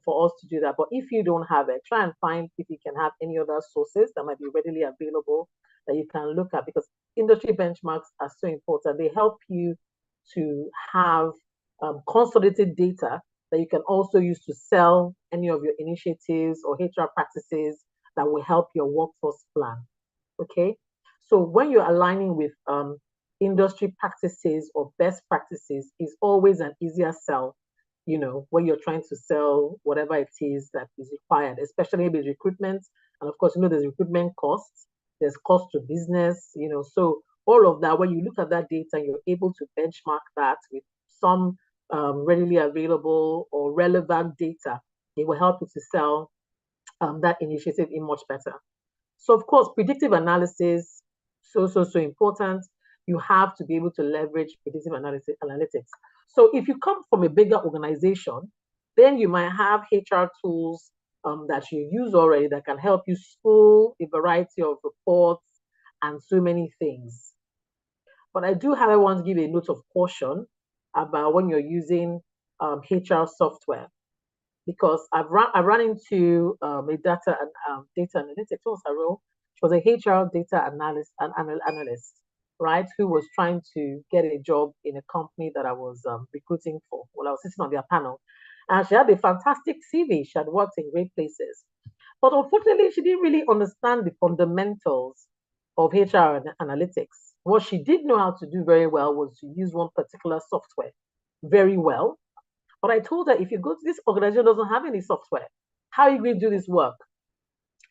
for us to do that. But if you don't have it, try and find if you can have any other sources that might be readily available that you can look at, because industry benchmarks are so important. They help you to have consolidated data that you can also use to sell any of your initiatives or HR practices that will help your workforce plan. Okay. So when you're aligning with industry practices or best practices, is always an easier sell, when you're trying to sell whatever it is that is required, especially with recruitment. And of course, there's recruitment costs, there's cost to business, so all of that, when you look at that data, you're able to benchmark that with some readily available or relevant data. It will help you to sell that initiative in much better. So, of course, predictive analysis, so important. You have to be able to leverage predictive analytics. So if you come from a bigger organization, then you might have HR tools that you use already that can help you spool a variety of reports and so many things. But I do, however, want to give a note of caution about when you're using HR software, because I've run into a data analytics also. She was a HR data analyst, right, who was trying to get a job in a company that I was recruiting for. Well, I was sitting on their panel, and she had a fantastic CV. She had worked in great places, but unfortunately, she didn't really understand the fundamentals of HR analytics. What she did know how to do very well was to use one particular software very well. But I told her, if you go to this organization, doesn't have any software, how are you going to do this work?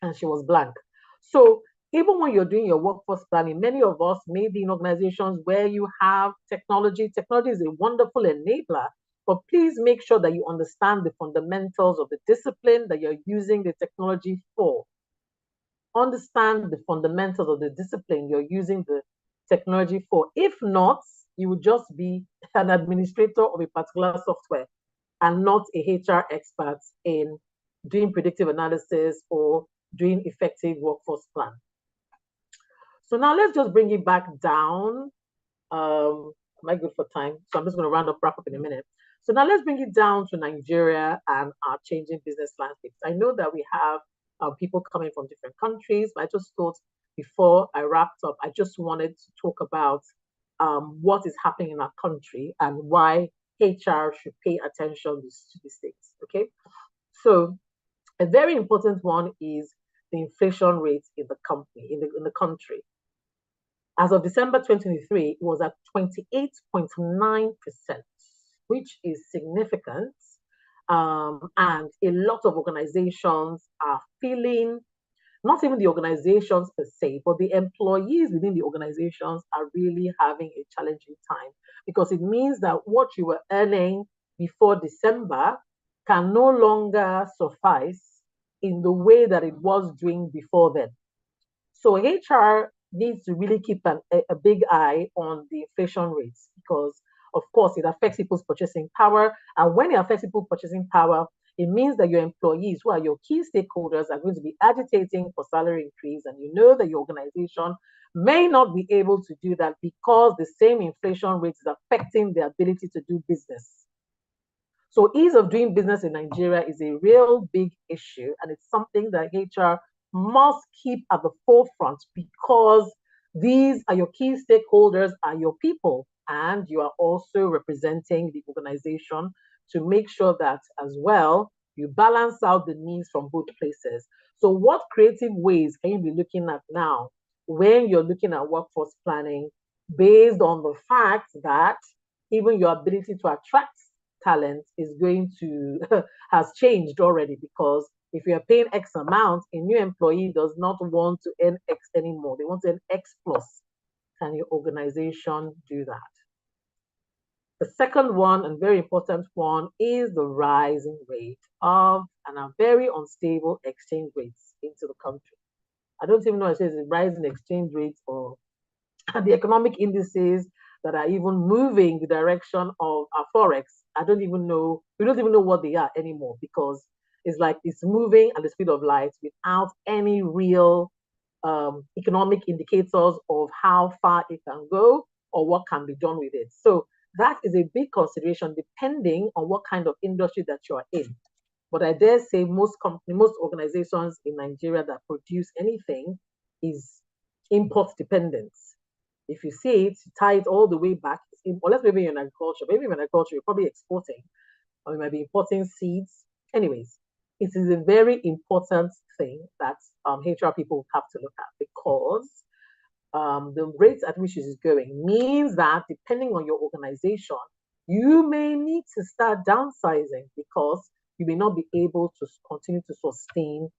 And she was blank. So even when you're doing your workforce planning, many of us may be in organizations where you have technology. Technology is a wonderful enabler, but please make sure that you understand the fundamentals of the discipline that you're using the technology for. Understand the fundamentals of the discipline you're using the technology for. If not, you would just be an administrator of a particular software and not a HR expert in doing predictive analysis or doing effective workforce plan. So now let's just bring it back down. Am I good for time? So I'm just going to wrap up in a minute. So now let's bring it down to Nigeria and our changing business landscapes. I know that we have people coming from different countries, but I just thought before I wrapped up, I just wanted to talk about what is happening in our country and why HR should pay attention to these things. Okay, so a very important one is the inflation rate in the company in the country. As of December 2023, it was at 28.9%, which is significant. And a lot of organizations are feeling, not even the organizations per se, but the employees within the organizations are really having a challenging time, because it means that what you were earning before December can no longer suffice in the way that it was doing before then. So HR needs to really keep a big eye on the inflation rates, because of course it affects people's purchasing power. And when it affects people's purchasing power, it means that your employees, who are your key stakeholders, are going to be agitating for salary increase. And you know that your organization may not be able to do that because the same inflation rate is affecting their ability to do business. So ease of doing business in Nigeria is a real big issue, and it's something that HR must keep at the forefront, because these are your key stakeholders, are your people, and you are also representing the organization to make sure that as well you balance out the needs from both places. So what creative ways can you be looking at now when you're looking at workforce planning, based on the fact that even your ability to attract talent is going to has changed already? Because if you're paying X amount, a new employee does not want to earn X anymore. They want to earn X plus. Can your organization do that? The second one, and very important one, is the rising rate of and a very unstable exchange rates into the country. I don't even know if it's a rising exchange rates or the economic indices that are even moving the direction of our forex. I don't even know. We don't even know what they are anymore, because it's like it's moving at the speed of light without any real economic indicators of how far it can go or what can be done with it. So that is a big consideration depending on what kind of industry that you are in. But I dare say most organizations in Nigeria that produce anything is import dependence. If you see it, tie it all the way back, unless maybe you're in agriculture, maybe in agriculture, you're probably exporting, or you might be importing seeds. Anyways, it is a very important thing that HR people have to look at, because the rate at which it is going means that depending on your organization, you may need to start downsizing, because you may not be able to continue to sustain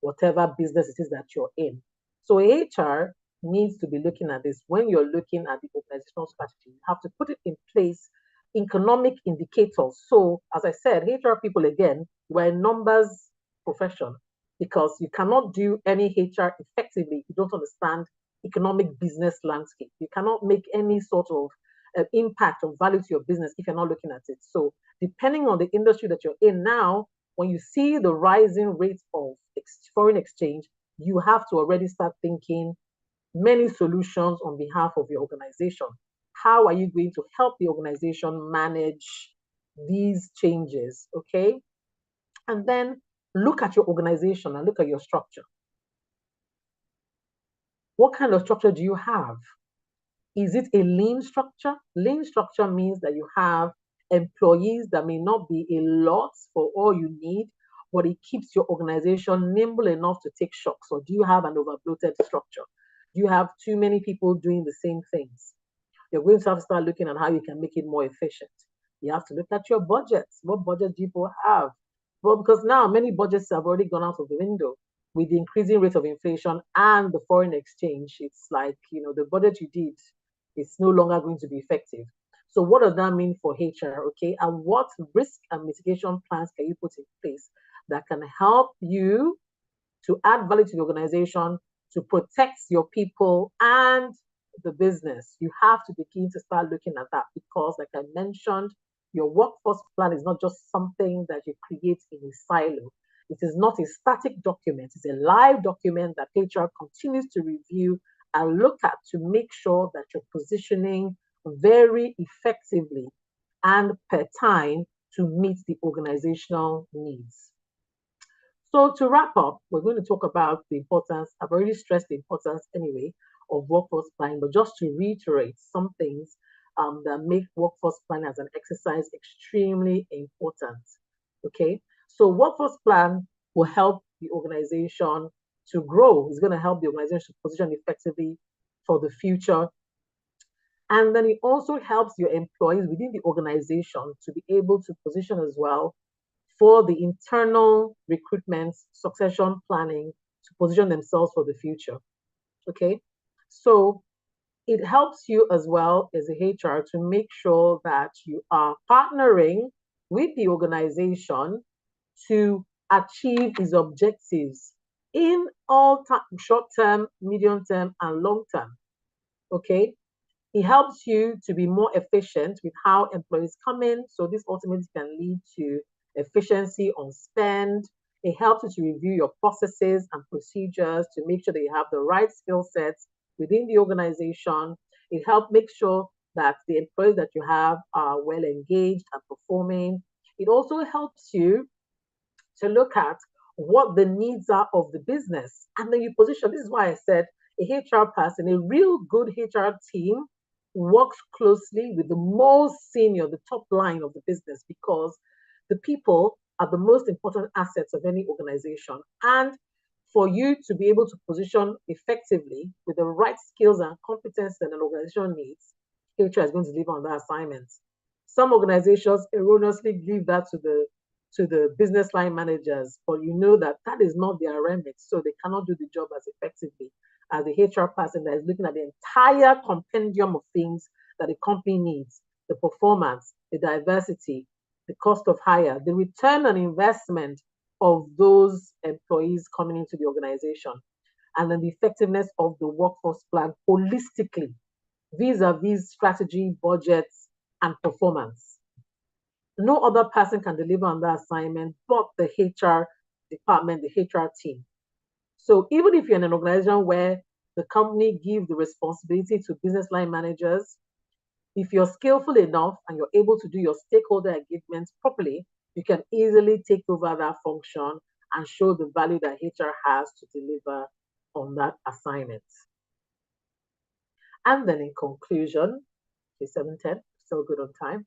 whatever business it is that you're in. So HR needs to be looking at this. When you're looking at the organizational strategy, you have to put it in place, economic indicators. So as I said, HR people, again, we're a numbers profession, because you cannot do any HR effectively if you don't understand economic business landscape. You cannot make any sort of impact or value to your business if you're not looking at it. So depending on the industry that you're in now, when you see the rising rate of foreign exchange, you have to already start thinking many solutions on behalf of your organization. How are you going to help the organization manage these changes? Okay. And then look at your organization and look at your structure. What kind of structure do you have? Is it a lean structure? Lean structure means that you have employees that may not be a lot for all you need, but it keeps your organization nimble enough to take shocks. Or do you have an overbloated structure? Do you have too many people doing the same things? You're going to have to start looking at how you can make it more efficient. You have to look at your budgets. What budget do people have? Well, because now many budgets have already gone out of the window with the increasing rate of inflation and the foreign exchange. It's like, the budget you did is no longer going to be effective. So what does that mean for HR? Okay. And what risk and mitigation plans can you put in place that can help you to add value to the organization, to protect your people and the business? You have to begin to start looking at that because, like I mentioned, your workforce plan is not just something that you create in a silo. It is not a static document, it's a live document that HR continues to review and look at to make sure that you're positioning very effectively and per time to meet the organizational needs. So to wrap up, we're going to talk about the importance, I've already stressed the importance anyway, of workforce planning, but just to reiterate some things that make workforce planning as an exercise extremely important. Okay, so workforce plan will help the organization to grow. It's going to help the organization to position effectively for the future. And then it also helps your employees within the organization to be able to position as well for the internal recruitment, succession planning to position themselves for the future. Okay, so it helps you as well as a HR to make sure that you are partnering with the organization to achieve its objectives in all short term, medium term, and long term. Okay, it helps you to be more efficient with how employees come in. So this ultimately can lead to efficiency on spend. It helps you to review your processes and procedures to make sure that you have the right skill sets within the organization. It helps make sure that the employees that you have are well engaged and performing. It also helps you to look at what the needs are of the business. And then you position, this is why I said a HR person, a real good HR team works closely with the most senior, the top line of the business, because the people are the most important assets of any organization. And for you to be able to position effectively with the right skills and competence that an organization needs, HR is going to deliver on that assignment. Some organizations erroneously leave that to the business line managers, but you know that that is not their remit, so they cannot do the job as effectively as the HR person that is looking at the entire compendium of things that the company needs: the performance, the diversity, the cost of hire, the return on investment of those employees coming into the organization, and then the effectiveness of the workforce plan holistically, vis-a-vis strategy, budgets, and performance. No other person can deliver on that assignment but the HR department, the HR team. So even if you're in an organization where the company gives the responsibility to business line managers, if you're skillful enough and you're able to do your stakeholder engagement properly, you can easily take over that function and show the value that HR has to deliver on that assignment. And then in conclusion, okay, 7:10, still good on time.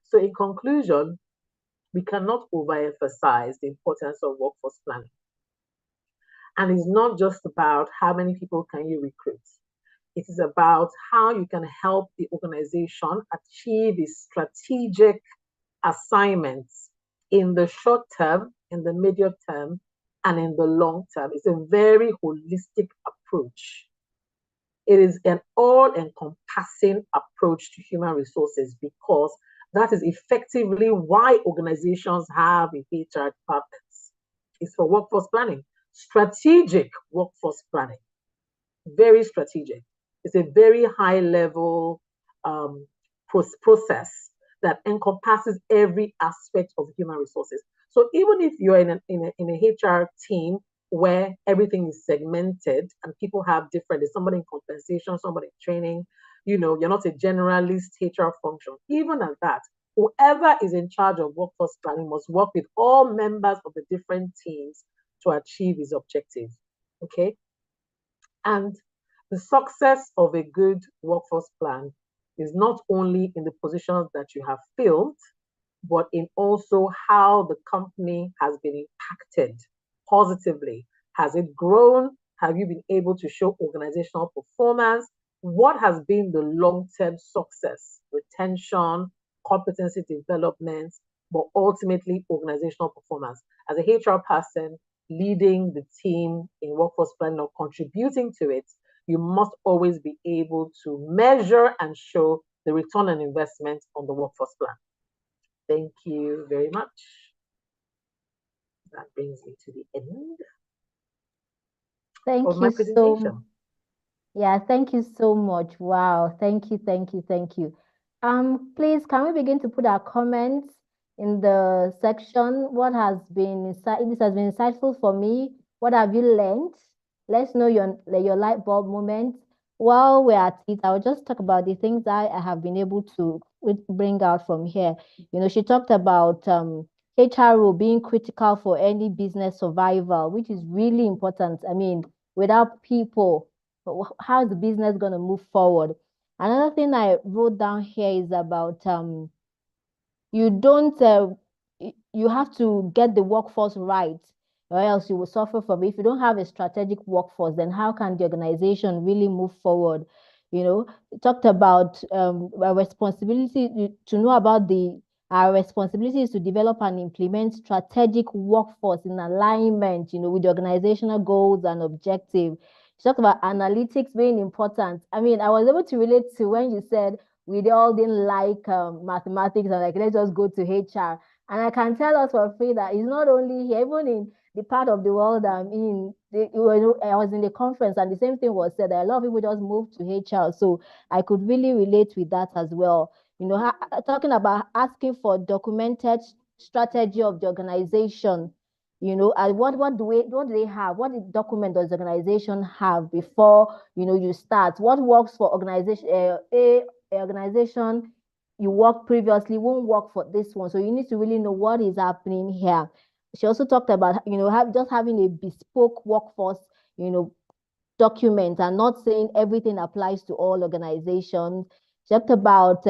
So in conclusion, we cannot overemphasize the importance of workforce planning. And it's not just about how many people can you recruit. It is about how you can help the organization achieve its strategic assignments in the short term, in the medium term, and in the long term. It's a very holistic approach. It is an all-encompassing approach to human resources because that is effectively why organizations have a HR departments. It's for workforce planning, strategic workforce planning, very strategic. It's a very high level process that encompasses every aspect of human resources. So even if you're in a HR team where everything is segmented and people have different, there's somebody in compensation, somebody in training, you're not a generalist HR function. Even at that, whoever is in charge of workforce planning must work with all members of the different teams to achieve his objectives. Okay? And the success of a good workforce plan is not only in the positions that you have filled, but in also how the company has been impacted positively. Has it grown? Have you been able to show organizational performance? What has been the long-term success, retention, competency development, but ultimately organizational performance. As a HR person leading the team in workforce planning or contributing to it, you must always be able to measure and show the return on investment on the workforce plan. Thank you very much. That brings me to the end of my presentation. Yeah, thank you so much. Wow, thank you, thank you, thank you. Please, can we begin to put our comments in the section? What has been this has been insightful for me. What have you learned? Let's know your light bulb moment. While we're at it, I'll just talk about the things I have been able to bring out from here. You know, she talked about HR role being critical for any business survival, which is really important. I mean, without people, how is the business going to move forward? Another thing I wrote down here is about you don't you have to get the workforce right, or else you will suffer from it. If you don't have a strategic workforce, then how can the organization really move forward? You know, it talked about our responsibility to know about our responsibility is to develop and implement strategic workforce in alignment, you know, with the organizational goals and objectives. She talked about analytics being important. I mean, I was able to relate to when you said we all didn't like mathematics and like let's just go to HR. And I can tell us for free that it's not only here, even in the part of the world I'm in. I was in the conference and the same thing was said that a lot of people just moved to HR. So I could really relate with that as well. You know, talking about asking for documented strategy of the organization. You know, and what do they have? What document does the organization have before you start? What works for organization A organization you worked previously won't work for this one. So you need to really know what is happening here. She also talked about, just having a bespoke workforce, you know, document and not saying everything applies to all organizations. She talked about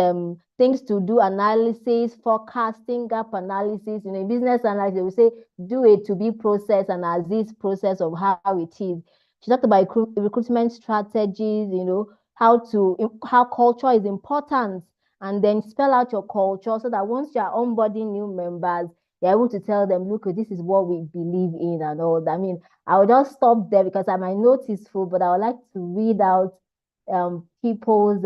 things to do analysis, forecasting, gap analysis. You know, in business analysis, they will say, do a to-be process and as this process of how it is. She talked about recruitment strategies, you know, how culture is important, and then spell out your culture so that once you're onboarding new members, you're able to tell them, look, this is what we believe in and all that. I mean, I will just stop there because my note is full, but I would like to read out people's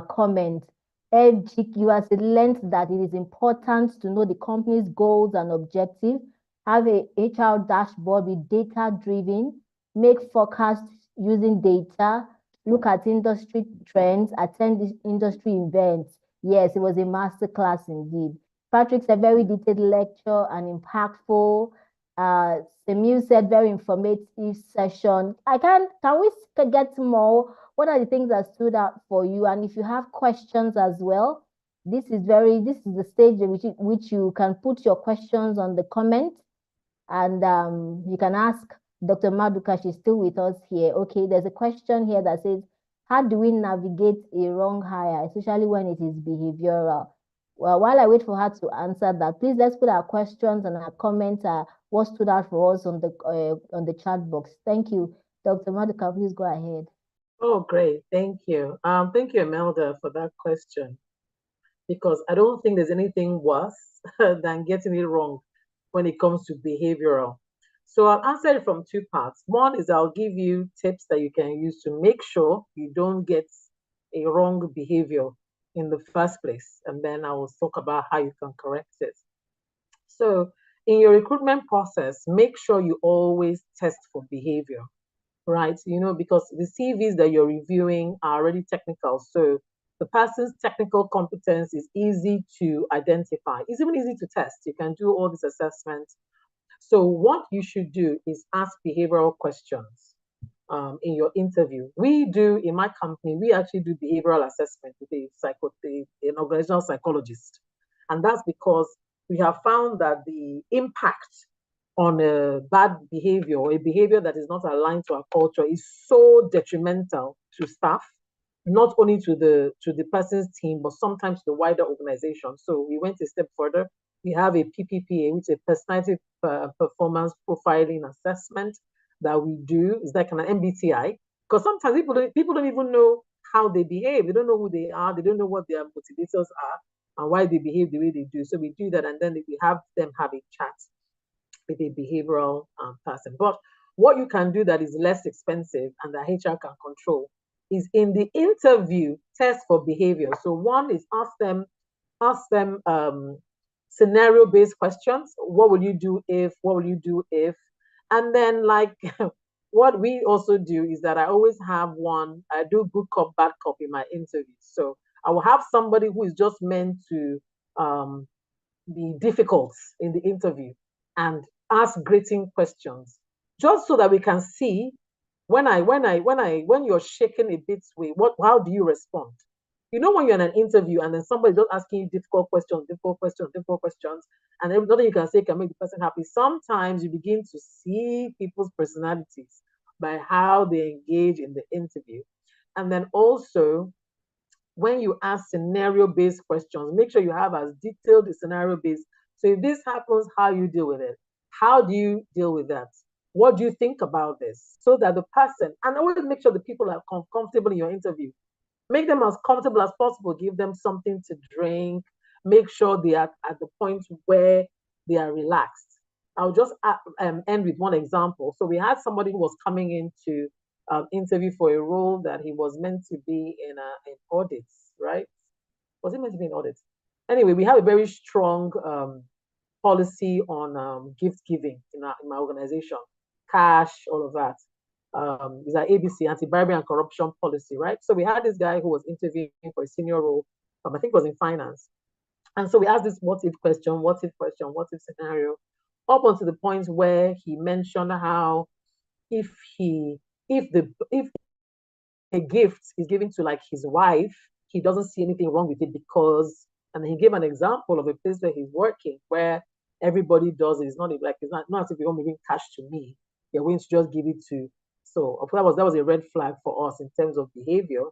comments. You has learned that it is important to know the company's goals and objectives, have a HR dashboard with data driven, make forecasts using data, look at industry trends, attend these industry events. Yes, it was a masterclass indeed. Patrick said very detailed lecture and impactful. Semil said very informative session. Can we get more? What are the things that stood out for you? And if you have questions as well, this is the stage in which you can put your questions on the comment, and you can ask Dr. Maduka. She's still with us here. Okay, there's a question here that says, how do we navigate a wrong hire, especially when it is behavioral? Well, while I wait for her to answer that, please let's put our questions and our comments, what stood out for us on the chat box. Thank you. Dr. Maduka, please go ahead. Oh, great. Thank you. Thank you, Imelda, for that question. Because I don't think there's anything worse than getting it wrong when it comes to behavioral. So I'll answer it from two parts. One is I'll give you tips that you can use to make sure you don't get a wrong behavior in the first place. And then I will talk about how you can correct it. So in your recruitment process, make sure you always test for behavior, right? You know, because the CVs that you're reviewing are already technical. So the person's technical competence is easy to identify. It's even easy to test. You can do all these assessments. So what you should do is ask behavioral questions in your interview. We do, in my company, we actually do behavioral assessment with an organizational psychologist. And that's because we have found that the impact on a bad behavior or a behavior that is not aligned to our culture is so detrimental to staff, not only to the person's team, but sometimes to the wider organization. So we went a step further. We have a PPPA, which is a personality performance profiling assessment that we do. It's like an MBTI, because sometimes people don't even know how they behave. They don't know who they are. They don't know what their motivators are. and why they behave the way they do. So we do that, and then we have them have a chat with a behavioral person. But what you can do that is less expensive and that HR can control is in the interview test for behavior. So one is ask them scenario-based questions. What will you do if? What will you do if? And then like what we also do is that I always have one. I do good cop, bad cop in my interviews. So I will have somebody who is just meant to um, be difficult in the interview and ask grating questions, just so that we can see when you're shaking a bit way, how do you respond? You know, when you're in an interview and then somebody's just asking you difficult questions, and nothing you can say can make the person happy. Sometimes you begin to see people's personalities by how they engage in the interview. And then also, when you ask scenario-based questions, make sure you have as detailed the scenario-based. So if this happens, how you deal with it? How do you deal with that? What do you think about this? So that the person, and always make sure the people are comfortable in your interview. Make them as comfortable as possible. Give them something to drink. Make sure they are at the point where they are relaxed. I'll just end with one example. So we had somebody who was coming in to interview for a role that he was meant to be in audits, right? Was he meant to be in audits? Anyway, we have a very strong policy on gift giving in my organization, cash, all of that. Is our ABC, anti-bribery and corruption policy, right? So we had this guy who was interviewing for a senior role, I think it was in finance. And so we asked this what if question, what if question, what if scenario, up until the point where he mentioned how if he if a gift is given to like his wife, he doesn't see anything wrong with it because, and he gave an example of a place where he's working where everybody does it. It's not like not as if you're giving cash to me, you're going to just give it to. So that was a red flag for us in terms of behavior.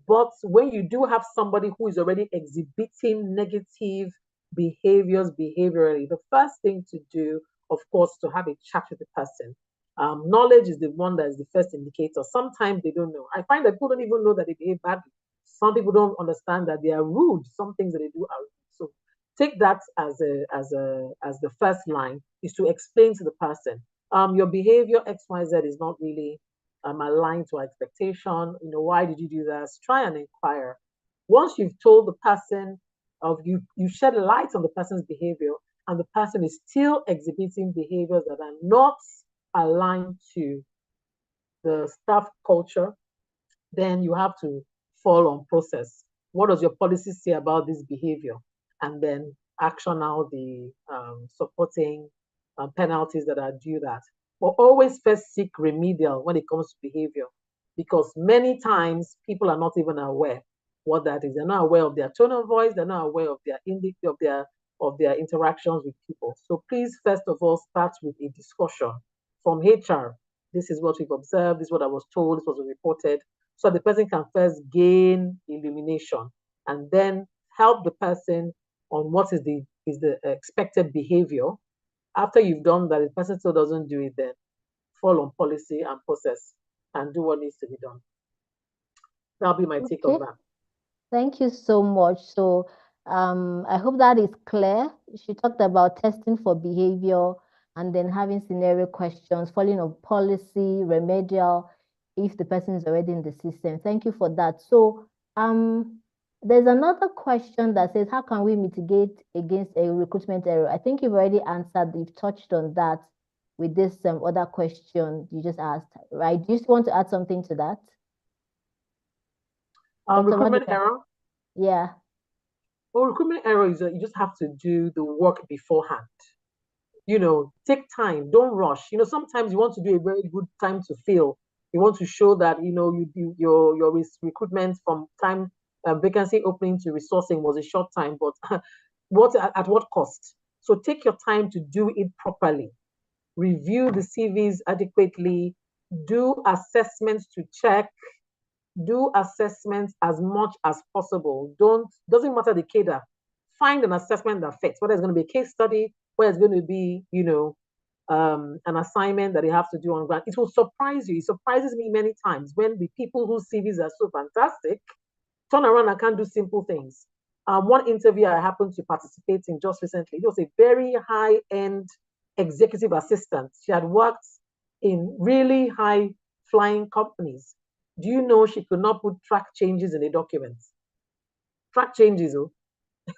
But when you do have somebody who is already exhibiting negative behaviors behaviorally, the first thing to do, of course, to have a chat with the person. Knowledge is the one that is the first indicator. Sometimes they don't know. I find that people don't even know that they behave badly. Some people don't understand that they are rude. Some things that they do are rude. So take that as the first line is to explain to the person. Your behavior XYZ is not really aligned to our expectation. You know, why did you do that? Try and inquire. Once you've told the person of you shed light on the person's behavior, and the person is still exhibiting behaviors that are not aligned to the staff culture, then you have to fall on process. What does your policy say about this behavior? And then action out the supporting penalties that are due that. But always first seek remedial when it comes to behavior, because many times people are not even aware what that is. They're not aware of their tone of voice. They're not aware of their interactions with people. So please, first of all, start with a discussion from HR. This is what we've observed. This is what I was told. This was reported. So the person can first gain illumination and then help the person on what is the expected behavior. After you've done that, the person still doesn't do it, then fall on policy and process and do what needs to be done. That'll be my take on that. Thank you so much. So I hope that is clear. She talked about testing for behavior and then having scenario questions, following on policy, remedial, if the person is already in the system. Thank you for that. So there's another question that says, how can we mitigate against a recruitment error? I think you've already answered, you've touched on that with this other question you just asked, right? Do you want to add something to that? Recruitment error? Yeah. Well, recruitment error is that you just have to do the work beforehand. You know, take time, don't rush. You know, sometimes you want to do a very good time to fill. You want to show that, you know, your recruitment from time vacancy opening to resourcing was a short time, but at what cost? So take your time to do it properly. Review the CVs adequately, do assessments to check, do assessments as much as possible. Doesn't matter the cadre. Find an assessment that fits, whether it's going to be a case study, whether it's going to be, you know, an assignment that you have to do on ground. It will surprise you. It surprises me many times when the people whose CVs are so fantastic turn around and can't do simple things. One interview I happened to participate in just recently, it was a very high-end executive assistant. She had worked in really high-flying companies. Do you know she could not put track changes in a document? Track changes, oh,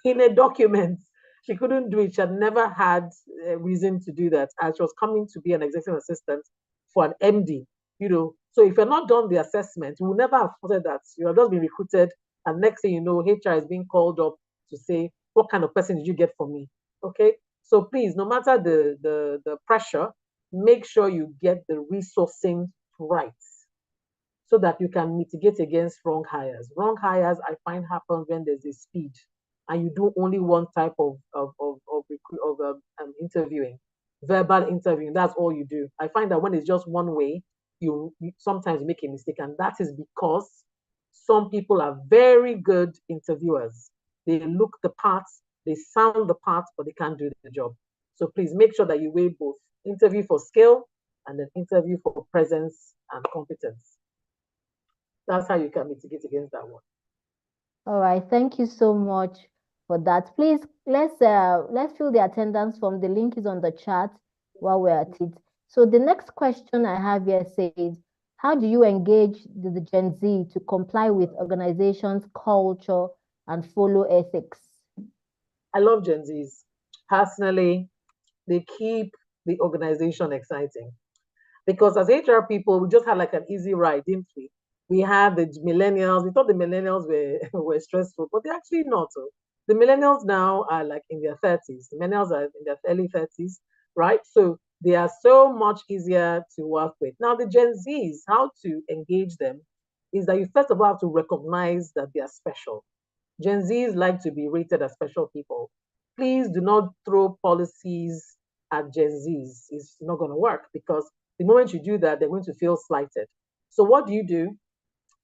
in a document. She couldn't do it. She had never had a reason to do that. And she was coming to be an executive assistant for an MD, you know. So if you're not done the assessment, you will never have thought that. You have just been recruited, and next thing you know, HR is being called up to say, what kind of person did you get for me? Okay. So please, no matter the pressure, make sure you get the resourcing right so that you can mitigate against wrong hires. Wrong hires, I find, happens when there's a speed and you do only one type of interviewing, verbal interviewing. That's all you do. I find that when it's just one way, you sometimes make a mistake, and that is because some people are very good interviewers. They look the parts, they sound the parts, but they can't do the job. So please make sure that you weigh both interview for skill and then interview for presence and competence. That's how you can mitigate against that one. All right, thank you so much for that. Please let's fill the attendance form. The link is on the chat while we're at it. So the next question I have here says, how do you engage the Gen Z to comply with organizations' culture and follow ethics? I love Gen Zs. Personally, they keep the organization exciting. Because as HR people, we just had like an easy ride, didn't we? We had the millennials. We thought the millennials were, were stressful, but they're actually not. Oh. The millennials now are like in their 30s. The millennials are in their early 30s, right? So they are so much easier to work with. Now, the Gen Zs, how to engage them is that you first of all have to recognize that they are special. Gen Zs like to be rated as special people. Please do not throw policies at Gen Zs. It's not going to work because the moment you do that, they're going to feel slighted. So what do?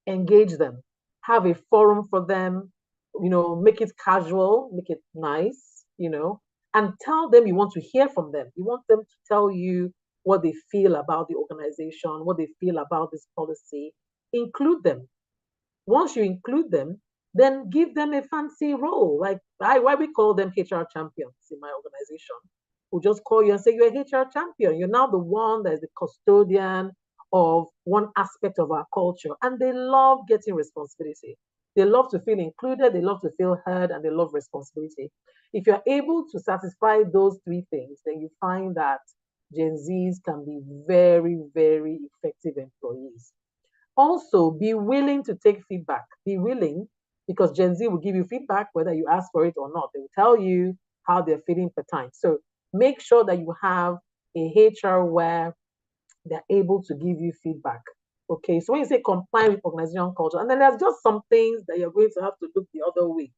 Engage them. Have a forum for them, you know, make it casual, make it nice, you know, and tell them you want to hear from them. You want them to tell you what they feel about the organization, what they feel about this policy. Include them. Once you include them, then give them a fancy role. Like why we call them HR champions in my organization. We'll just call you and say you're a HR champion. You're now the one that is the custodian of one aspect of our culture. And they love getting responsibility. They love to feel included, they love to feel heard, and they love responsibility. If you're able to satisfy those three things, then you find that Gen Zs can be very, very effective employees. Also, be willing to take feedback. Be willing, because Gen Z will give you feedback whether you ask for it or not. They will tell you how they're feeling per time. So make sure that you have a HR where they're able to give you feedback. Okay, so when you say comply with organizational culture, and then there's just some things that you're going to have to look the other way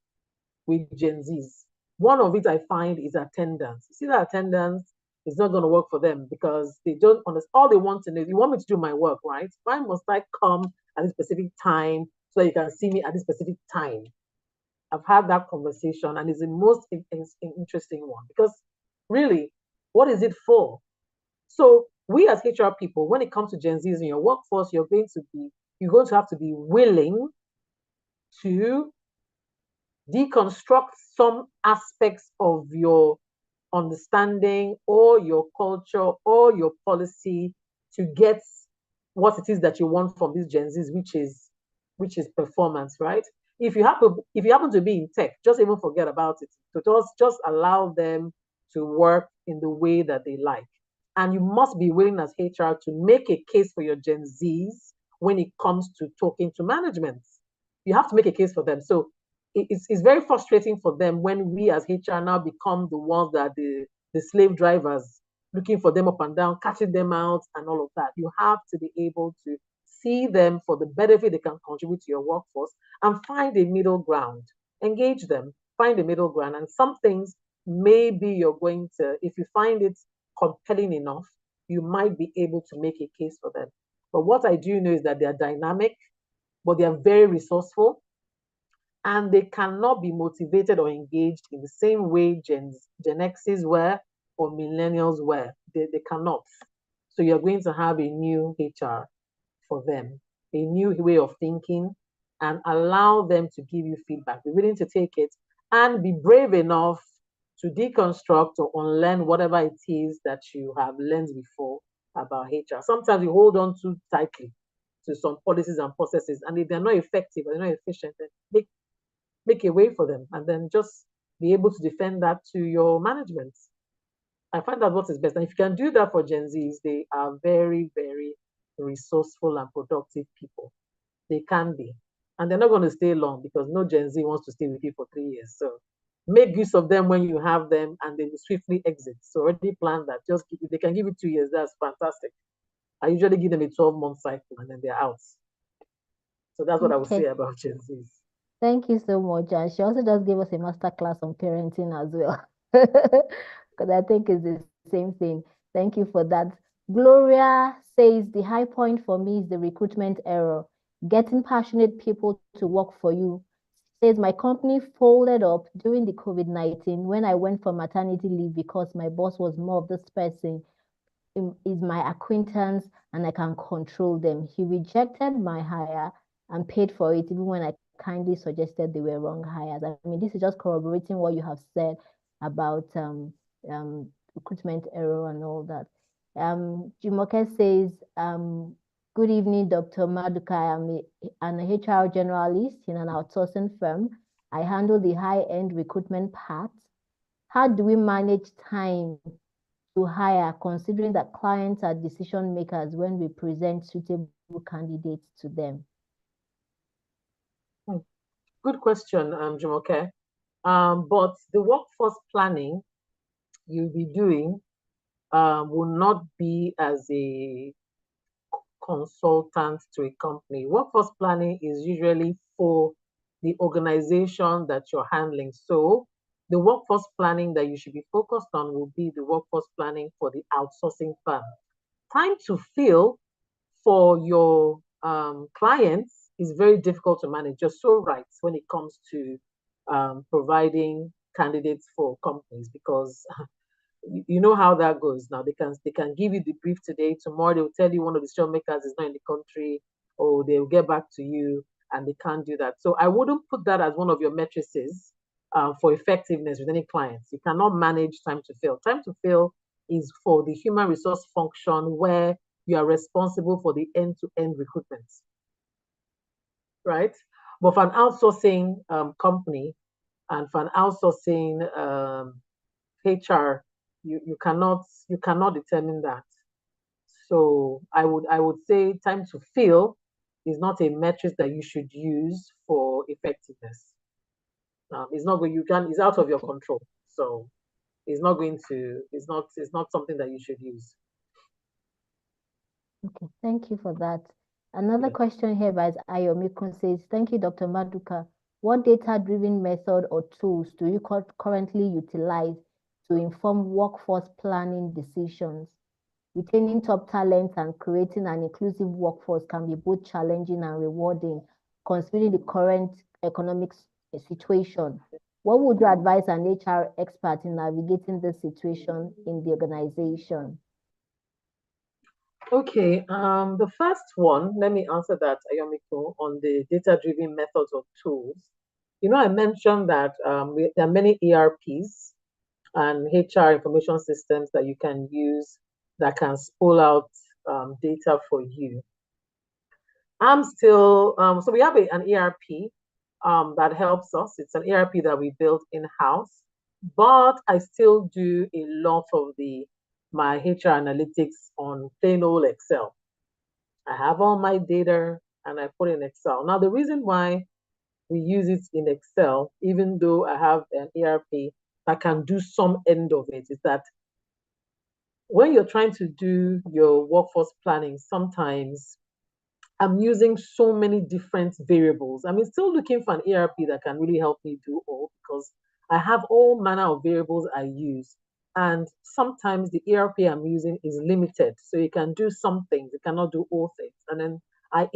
with Gen Zs. One of it I find is attendance. You see that attendance is not going to work for them because they don't understand. All they want to know is, you want me to do my work, right? Why must I come at a specific time so that you can see me at a specific time? I've had that conversation, and it's the most interesting one because really, what is it for? So we as HR people, when it comes to Gen Zs in your workforce, you're going to have to be willing to deconstruct some aspects of your understanding or your culture or your policy to get what it is that you want from these Gen Zs, which is performance, right? If you happen to be in tech, just even forget about it. So just allow them to work in the way that they like. And you must be willing as HR to make a case for your Gen Zs when it comes to talking to management. You have to make a case for them. So it's very frustrating for them when we as HR now become the ones that the slave drivers, looking for them up and down, catching them out, and all of that. You have to be able to see them for the benefit they can contribute to your workforce and find a middle ground. Engage them, find a middle ground. And some things maybe you're going to, if you find it compelling enough, you might be able to make a case for them. But what I do know is that they are dynamic, but they are very resourceful, and they cannot be motivated or engaged in the same way Gen X's were or millennials were. They cannot. So you're going to have a new HR for them, a new way of thinking, and allow them to give you feedback. Be willing to take it and be brave enough to deconstruct or unlearn whatever it is that you have learned before about HR. Sometimes you hold on too tightly to some policies and processes, and if they're not effective or they're not efficient, then make a way for them, and then just be able to defend that to your management. I find that what is best. And if you can do that for Gen Zs, they are very, very resourceful and productive people. They can be. And they're not going to stay long because no Gen Z wants to stay with you for 3 years. So make use of them when you have them and they will swiftly exit. So already plan that. Just if they can give you 2 years, that's fantastic. I usually give them a 12-month cycle and then they're out. So that's what I would say Okay. about Gen Zs. Thank you so much. And she also just gave us a master class on parenting as well. Because I think it's the same thing. Thank you for that. Gloria says the high point for me is the recruitment error. Getting passionate people to work for you. Says my company folded up during the COVID-19 when I went for maternity leave because my boss was more of this person is my acquaintance and I can control them. He rejected my hire and paid for it even when I kindly suggested they were wrong hires. I mean, this is just corroborating what you have said about recruitment error and all that. Jumoke says, good evening, Dr. Maduka. I'm an HR generalist in an outsourcing firm. I handle the high-end recruitment part. How do we manage time to hire, considering that clients are decision makers when we present suitable candidates to them? Good question, Jumoke. But the workforce planning you'll be doing will not be as a consultant to a company. Workforce planning is usually for the organization that you're handling. So the workforce planning that you should be focused on will be the workforce planning for the outsourcing firm. Time to fill for your clients is very difficult to manage. You're so right when it comes to providing candidates for companies because you know how that goes now. They can give you the brief today, tomorrow they'll tell you one of the decision makers is not in the country, or they'll get back to you and they can't do that. So I wouldn't put that as one of your matrices for effectiveness with any clients. You cannot manage time to fill. Time to fill is for the human resource function where you are responsible for the end-to-end recruitment, right? But for an outsourcing company and for an outsourcing HR, you cannot determine that. So I would say time to fill is not a metric that you should use for effectiveness. It's not going you can it's out of your control. So it's not something that you should use. Okay, thank you for that. Another Yeah. question here by Ayomiko says, thank you, Dr. Maduka. What data-driven method or tools do you currently utilize to inform workforce planning decisions? Retaining top talent and creating an inclusive workforce can be both challenging and rewarding, considering the current economic situation. What would you advise an HR expert in navigating this situation in the organization? Okay, the first one, let me answer that, Ayomiko, on the data-driven methods of tools. I mentioned that there are many ERPs and HR information systems that you can use that can spool out data for you. So we have an ERP that helps us. It's an ERP that we built in-house, but I still do a lot of my HR analytics on plain old Excel. I have all my data and I put in Excel. Now, the reason why we use it in Excel, even though I have an ERP that can do some end of it, is that when you're trying to do your workforce planning, sometimes I'm using so many different variables. I'm still looking for an ERP that can really help me do all because I have all manner of variables I use. And sometimes the ERP I'm using is limited. So you can do some things, you cannot do all things. And then I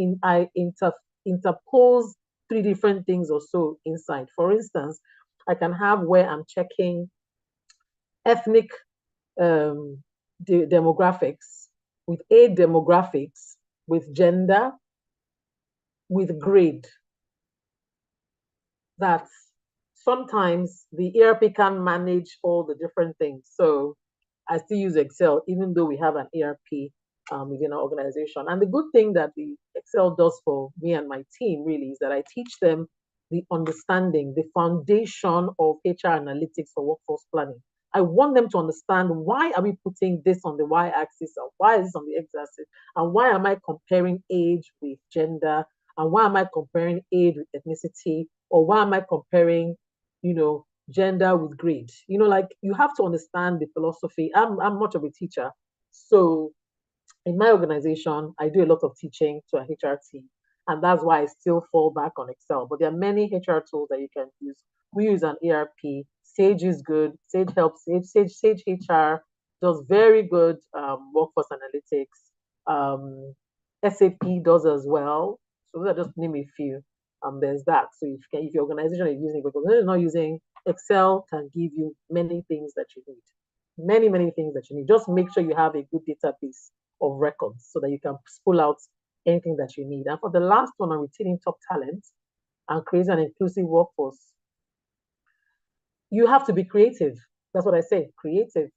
interpose 3 different things or so inside. For instance, I can have where I'm checking ethnic demographics, with age demographics, with gender, with grade. That's sometimes the ERP can't manage all the different things. So I still use Excel, even though we have an ERP within our organization. And the good thing that the Excel does for me and my team really is that I teach them the understanding, the foundation of HR analytics for workforce planning. I want them to understand, why are we putting this on the y-axis, or why is this on the x-axis, and why am I comparing age with gender, and why am I comparing age with ethnicity, or why am I comparing, gender with grade. Like, you have to understand the philosophy. I'm much of a teacher, so in my organization, I do a lot of teaching to a HR team, and that's why I still fall back on Excel. But there are many HR tools that you can use. We use an ERP. Sage is good. Sage helps. Sage HR does very good workforce analytics. SAP does as well. So those are just name a few. There's that. So if your organization is using it, but if not using, Excel can give you many things that you need. Many things that you need. Just make sure you have a good database of records so that you can pull out anything that you need. And for the last one on retaining top talent and creating an inclusive workforce, you have to be creative. That's what I say, creative.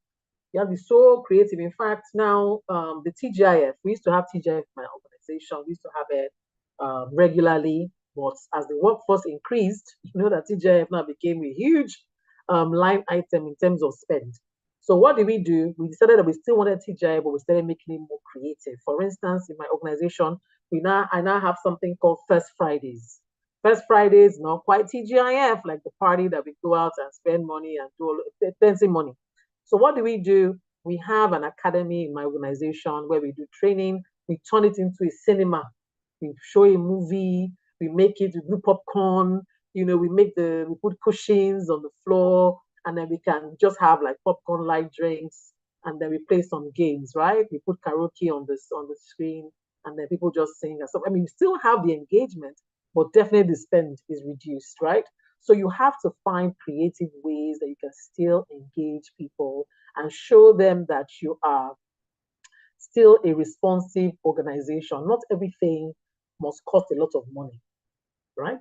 You have to be so creative. In fact, now the TGIF, we used to have TGIF in my organization. We used to have it regularly, but as the workforce increased, that TGIF now became a huge line item in terms of spend. So what did we do? We decided that we still wanted TGIF, but we started making it more creative. For instance, in my organization, I now have something called First Fridays. First Fridays, not quite TGIF, like the party that we go out and spend money and do expensive money. So what do? We have an academy in my organization where we do training. We turn it into a cinema. We show a movie. We make it. We do popcorn. We put cushions on the floor, and then we can just have like popcorn light drinks, and then we play some games, right? We put karaoke on the screen, and then people just sing and stuff. I mean, we still have the engagement, but definitely the spend is reduced, right? So you have to find creative ways that you can still engage people and show them that you are still a responsive organization. Not everything must cost a lot of money, right?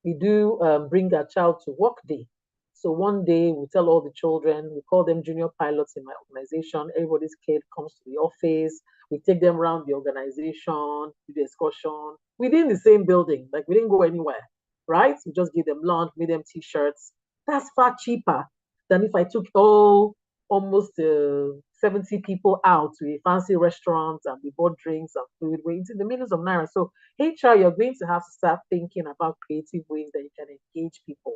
We do bring a child to work day. So one day we tell all the children, we call them junior pilots in my organization. Everybody's kid comes to the office. We take them around the organization, do the excursion within the same building. Like, we didn't go anywhere, right? We just give them lunch, made them t-shirts. That's far cheaper than if I took almost 70 people out to a fancy restaurant and we bought drinks and food. We're into the millions of naira. So HR, you're going to have to start thinking about creative ways that you can engage people.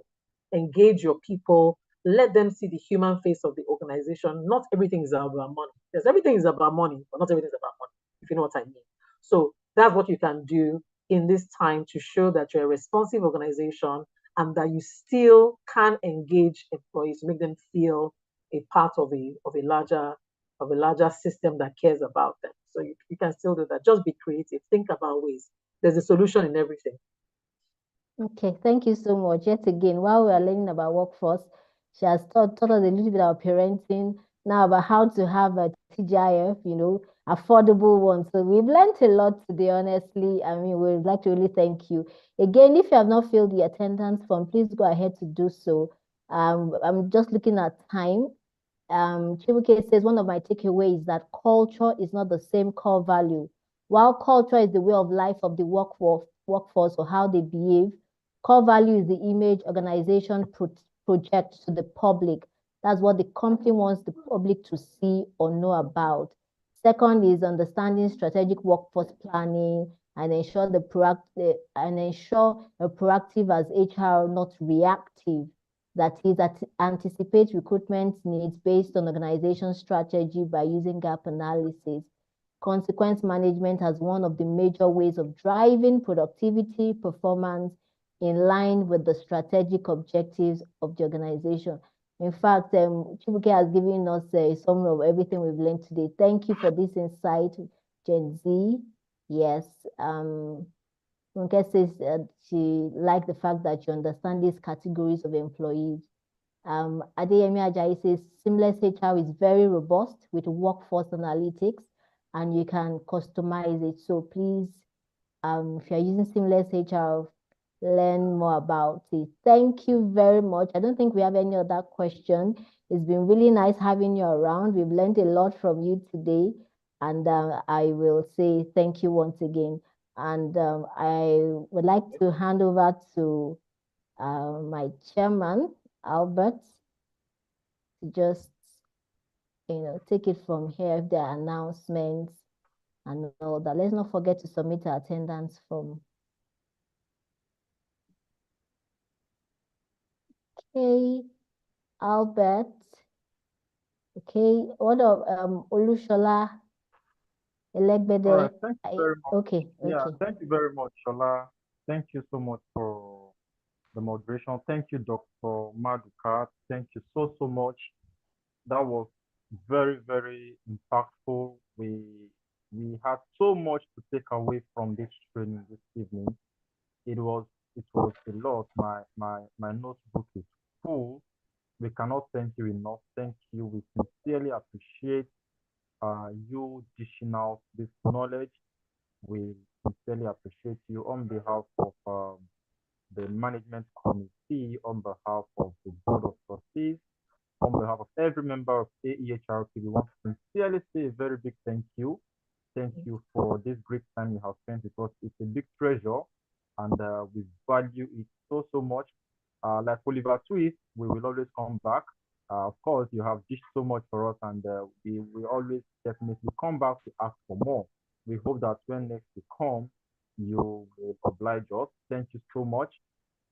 Engage your people. Let them see the human face of the organization. Not everything is about money. Yes, everything is about money, but not everything is about money, if you know what I mean. So that's what you can do in this time to show that you're a responsive organization and that you still can engage employees to make them feel a part of a larger system that cares about them. So you can still do that. Just be creative. Think about ways. There's a solution in everything. Okay, thank you so much. Yet again, while we are learning about workforce, she has taught us a little bit about parenting, now about how to have a TGIF, affordable one. So we've learned a lot today, honestly. I mean, we'd like to really thank you. Again, if you have not filled the attendance form, please go ahead to do so. I'm just looking at time. Chibuke says, one of my takeaways is that culture is not the same core value. While culture is the way of life of the workforce or how they behave, core value is the image organization projects to the public. That's what the company wants the public to see or know about. Second is understanding strategic workforce planning and ensure a proactive as HR, not reactive. That is, that anticipate recruitment needs based on organization strategy by using gap analysis. Consequence management as one of the major ways of driving productivity, performance, in line with the strategic objectives of the organization. In fact, Chibuke has given us a summary of everything we've learned today. Thank you for this insight, Gen Z. Yes, Funke says she liked the fact that you understand these categories of employees. Adeyemi Ajayi says Seamless HR is very robust with workforce analytics and you can customize it. So please, if you're using Seamless HR, learn more about it. Thank you very much. I don't think we have any other question. It's been really nice having you around. We've learned a lot from you today. And I will say thank you once again. And I would like to hand over to my chairman, Albert, to just take it from here if there are announcements and all that. Let's not forget to submit our attendance form. Okay, Albert. Okay, what of Olushola Elegbede? All right, thank you very much. Okay, Yeah, okay. thank you very much, Shola. Thank you so much for the moderation. Thank you, Dr. Maduka. Thank you so much. That was very, very impactful. We had so much to take away from this training this evening. It was a lot. My notebook is full. We cannot thank you enough. Thank you. We sincerely appreciate you dishing out this knowledge. We sincerely appreciate you on behalf of the management committee, on behalf of the board of trustees, on behalf of every member of AEHRP. We want to sincerely say a very big thank you. Thank you for this great time you have spent with us. It's a big treasure, and we value it so much. Like Oliver Twist, we will always come back. Of course, you have dished so much for us, and we will always definitely come back to ask for more. We hope that when next you come, you will oblige us. Thank you so much.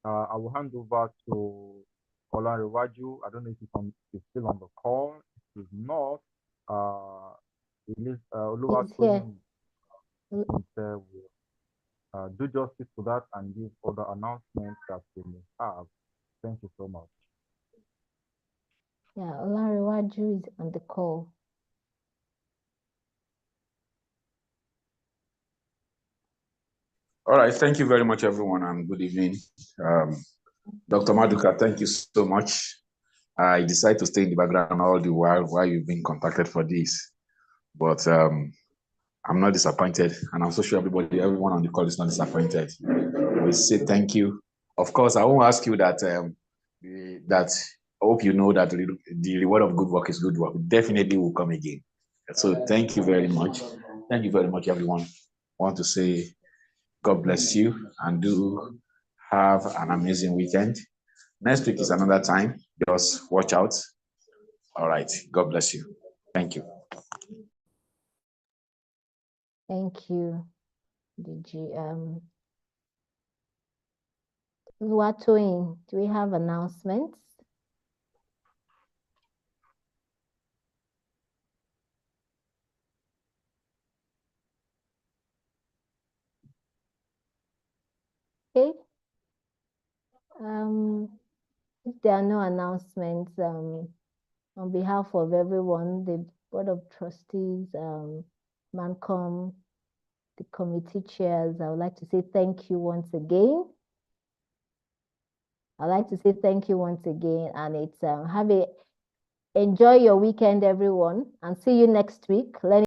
I will hand over to Olanrewaju. I don't know if he's still on the call. If he's not, He's here. Oluwatoyin will do justice to that and give other announcements that we may have. Thank you so much. Yeah, Olanrewaju is on the call. All right, thank you very much, everyone, and good evening. Dr. Maduka, thank you so much. I decided to stay in the background all the while you've been contacted for this, but I'm not disappointed, and I'm so sure everyone on the call is not disappointed. We say thank you. Of course, I won't ask you that. That I hope you know that the reward of good work is good work. Definitely will come again. So thank you very much. Thank you very much, everyone. I want to say God bless you and do have an amazing weekend. Next week is another time. Just watch out. All right. God bless you. Thank you. Thank you, DG. Oluwatoyin, do we have announcements? Okay. If there are no announcements, on behalf of everyone, the Board of Trustees, MANCOM, the committee chairs, I would like to say thank you once again. And it's enjoy your weekend, everyone, and see you next week.